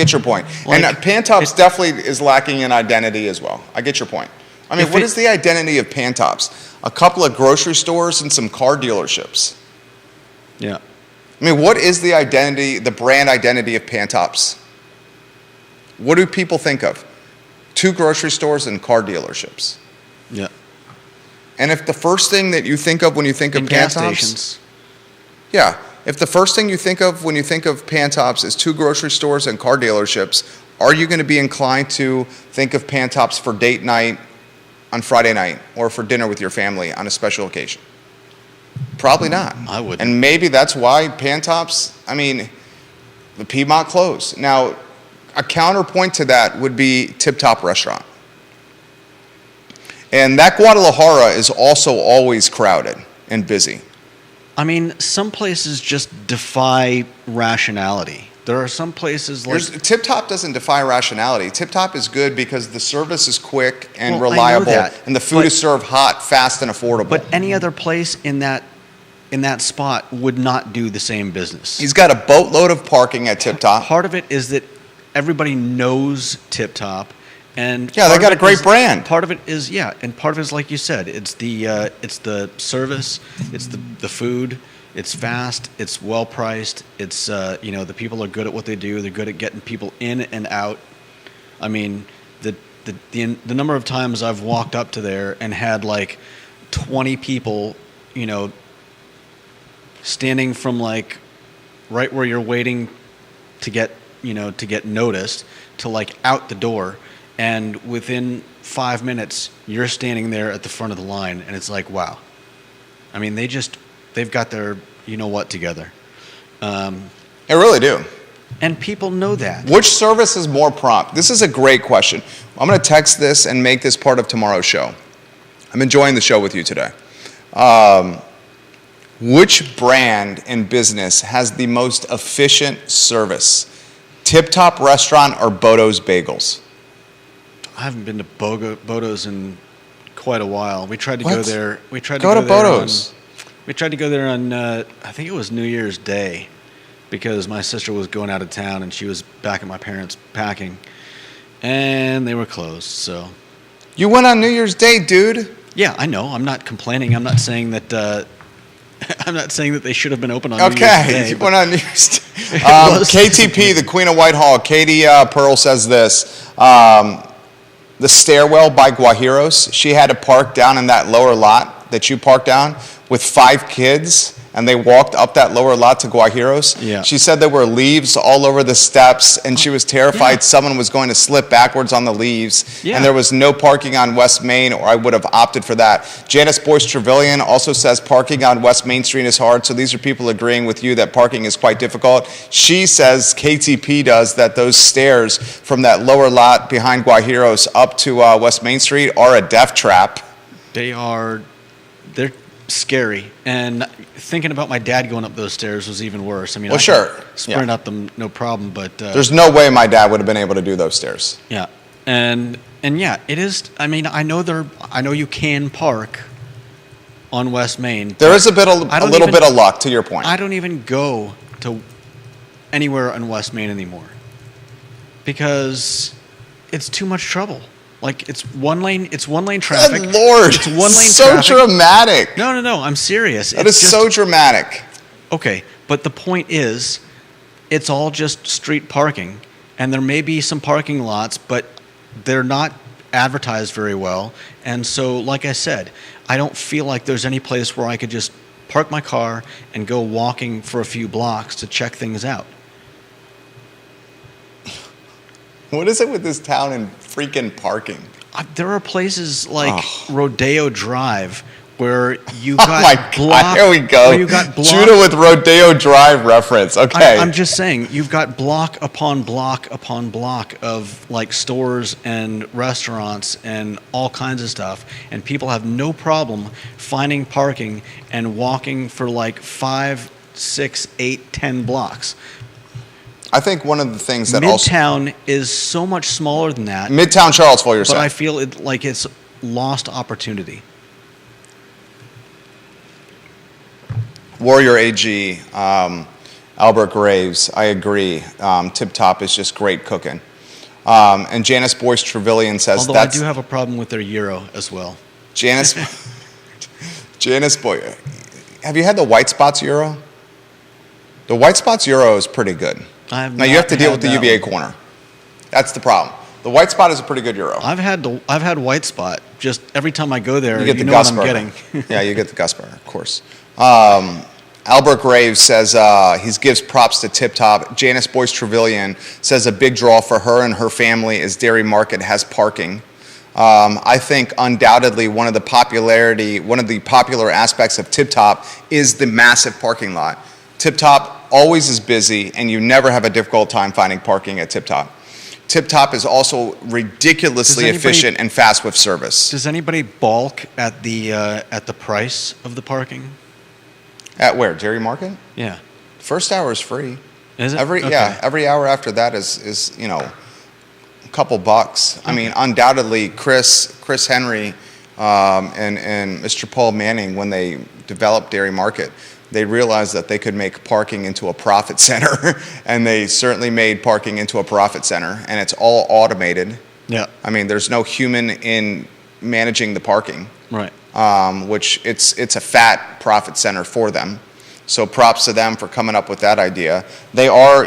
Pantops definitely is lacking in identity as well. I get your point. I mean, what is the identity of Pantops? A couple of grocery stores and some car dealerships. Yeah. I mean, what is the identity, the brand identity of Pantops? What do people think of? 2 grocery stores and car dealerships. Yeah. And if the first thing that you think of when you think of And gas Pantops... stations. Yeah. If the first thing you think of when you think of Pantops is 2 grocery stores and car dealerships, are you going to be inclined to think of Pantops for date night on Friday night or for dinner with your family on a special occasion? Probably not. I wouldn't. And maybe that's why Pantops, I mean, the Piedmont closed. Now, a counterpoint to that would be Tip Top Restaurant. And that Guadalajara is also always crowded and busy. I mean, some places just defy rationality. There are some places like... Tip Top doesn't defy rationality. Tip Top is good because the service is quick and Well, I know reliable, that, and the food is served hot, fast, and affordable. But any other place in that spot would not do the same business. He's got a boatload of parking at Tip Top. Part of it is that everybody knows Tip Top, and Yeah, they part got of a it great is- brand. Part of it is and part of it is like you said, it's the service, it's the food, it's fast, it's well priced, it's the people are good at what they do, they're good at getting people in and out. I mean, the number of times I've walked up to there and had like 20 people, standing from like right where you're waiting to get noticed to like out the door, and within 5 minutes you're standing there at the front of the line, and it's like, wow. I mean, they've got their what together. They really do. And people know that. Which service is more prompt? This is a great question. I'm going to text this and make this part of tomorrow's show. I'm enjoying the show with you today. Which brand in business has the most efficient service? Tip Top Restaurant or Bodo's Bagels? I haven't been to Bodo's in quite a while. We tried to What? go there. We tried Go to to go there Bodo's. We tried to go there on, I think it was New Year's Day, because my sister was going out of town and she was back at my parents' packing, and they were closed. So, You went on New Year's Day, dude. yeah, I know. I'm not complaining. I'm not saying that. I'm not saying that they should have been open on New Year's Okay, Day. you but- went on New Year's Day. It was KTP, the Queen of Whitehall, Katie Pearl says this. The stairwell by Guajiros, she had to park down in that lower lot that you parked down with 5 kids, and they walked up that lower lot to Guajiros. Yeah. She said there were leaves all over the steps, and she was terrified Yeah. someone was going to slip backwards on the leaves, Yeah. and there was no parking on West Main, or I would have opted for that. Janice Boyce Trevelyan also says parking on West Main Street is hard, so these are people agreeing with you that parking is quite difficult. She says, KTP does, that those stairs from that lower lot behind Guajiros up to West Main Street are a death trap. They're scary. And thinking about my dad going up those stairs was even worse. I mean, Well, I sure. could sprint Yeah. up them, no problem. But There's no way my dad would have been able to do those stairs. yeah, and yeah, it is. I mean, I know you can park on West Main. There but is a little bit of luck, to your point. I don't even go to anywhere on West Main anymore because it's too much trouble. Like it's one lane traffic. Good Lord, It's one lane so traffic. dramatic. No, I'm serious. That It's is just, so dramatic. okay, but the point is, it's all just street parking, and there may be some parking lots, but they're not advertised very well. And so, like I said, I don't feel like there's any place where I could just park my car and go walking for a few blocks to check things out. What is it with this town and freaking parking? There are places like Rodeo Drive where you Oh got my God, block. here we go. Where you got block. Judah with Rodeo Drive reference. Okay. I'm just saying, you've got block upon block upon block of like stores and restaurants and all kinds of stuff, and people have no problem finding parking and walking for like 5, 6, 8, 10 blocks. I think one of the things that also Midtown is so much smaller than that, Midtown Charlottesville, you're but saying. I feel it like it's lost opportunity. Warrior AG, Albert Graves, I agree. Tip Top is just great cooking. And Janice Boyce Trevelyan says Although I do have a problem with their gyro as well. Janice Boy, have you had the White Spots Euro? The White Spots Euro is pretty good. Now you have to deal with the UVA corner. That's the problem. The White Spot is a pretty good Euro. I've had White Spot. Just every time I go there, You get the know Gus what I'm burger. getting. Yeah, you get the Gus burger, of course. Albert Graves says he gives props to Tip Top. Janice Boyce Trevelyan says a big draw for her and her family is Dairy Market has parking. I think undoubtedly one of the popular aspects of Tip Top is the massive parking lot. Tip Top always is busy, and you never have a difficult time finding parking at Tip Top. Tip Top is also ridiculously efficient and fast with service. Does anybody balk at the price of the parking? At where? Dairy Market? Yeah. First hour is free. Is it? Every hour after that is a couple bucks. Okay. I mean, undoubtedly, Chris Henry and Mr. Paul Manning, when they developed Dairy Market, they realized that they could make parking into a profit center, and they certainly made parking into a profit center, and it's all automated. Yeah. I mean, there's no human in managing the parking. Right. Which it's a fat profit center for them. So props to them for coming up with that idea. They are,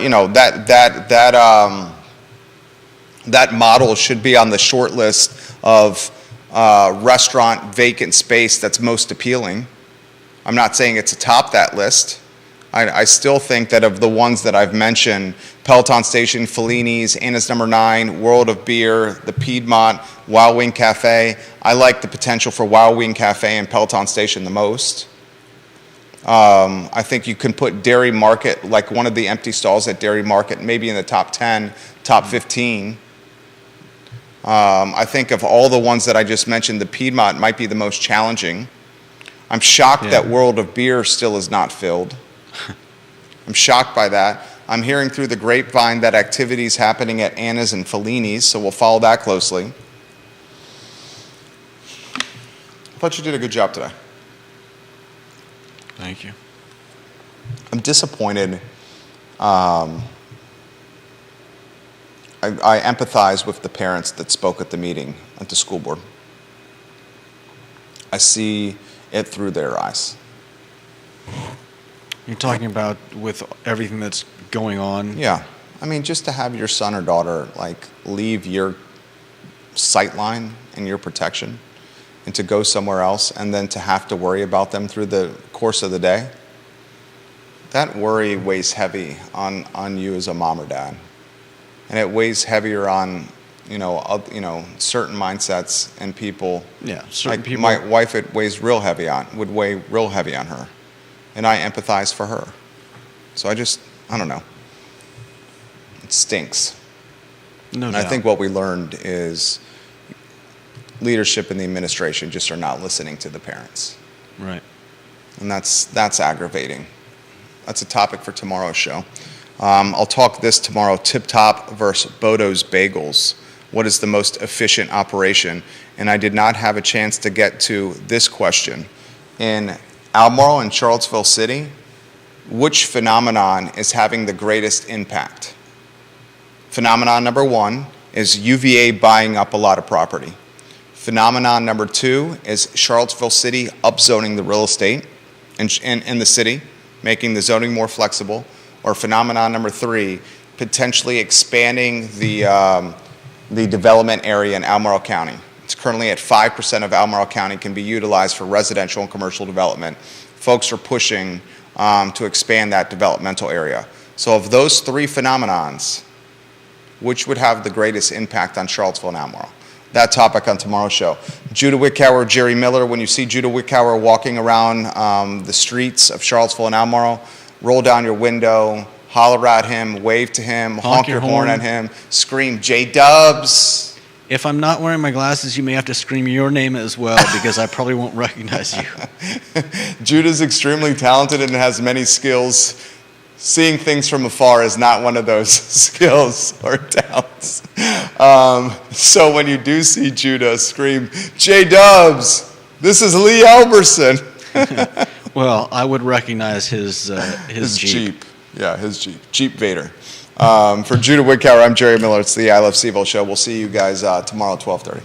that model should be on the short list of restaurant vacant space that's most appealing. I'm not saying it's atop that list. I still think that of the ones that I've mentioned, Peloton Station, Fellini's, Anna's Number 9, World of Beer, the Piedmont, Wild Wing Cafe. I like the potential for Wild Wing Cafe and Peloton Station the most. I think you can put Dairy Market, like one of the empty stalls at Dairy Market, maybe in the top 10, top 15. I think of all the ones that I just mentioned, the Piedmont might be the most challenging. I'm shocked that World of Beer still is not filled. I'm shocked by that. I'm hearing through the grapevine that activity's happening at Anna's and Fellini's, so we'll follow that closely. I thought you did a good job today. Thank you. I'm disappointed. I empathize with the parents that spoke at the meeting at the school board. I see it through their eyes. You're talking about with everything that's going on? Yeah. I mean, just to have your son or daughter, leave your sight line and your protection and to go somewhere else and then to have to worry about them through the course of the day, that worry weighs heavy on you as a mom or dad. And it weighs heavier on, certain mindsets and people. Yeah, certain people. My wife, would weigh real heavy on her. And I empathize for her. So I don't know. It stinks. No doubt. I think what we learned is leadership in the administration just are not listening to the parents. Right. And that's aggravating. That's a topic for tomorrow's show. I'll talk this tomorrow, Tip Top versus Bodo's Bagels. What is the most efficient operation? And I did not have a chance to get to this question. In Albemarle and Charlottesville City, which phenomenon is having the greatest impact? Phenomenon number 1 is UVA buying up a lot of property. Phenomenon number 2 is Charlottesville City upzoning the real estate in the city, making the zoning more flexible. Or phenomenon number 3, potentially expanding the development area in Albemarle County. It's currently at 5% of Albemarle County can be utilized for residential and commercial development. Folks are pushing to expand that developmental area. So of those 3 phenomenons, which would have the greatest impact on Charlottesville and Albemarle? That topic on tomorrow's show. Judah Wickower, Jerry Miller. When you see Judah Wickower walking around the streets of Charlottesville and Albemarle, roll down your window, holler at him, wave to him, honk your horn at him, scream, J-Dubs. If I'm not wearing my glasses, you may have to scream your name as well, because I probably won't recognize you. Judah's extremely talented and has many skills. seeing things from afar is not one of those skills or talents. So when you do see Judah scream, J-Dubs, this is Lee Elberson. Well, I would recognize his Jeep. Yeah, his Jeep. Jeep Vader. For Judah Woodcower, I'm Jerry Miller. It's the I Love CVille show. We'll see you guys tomorrow at 12:30.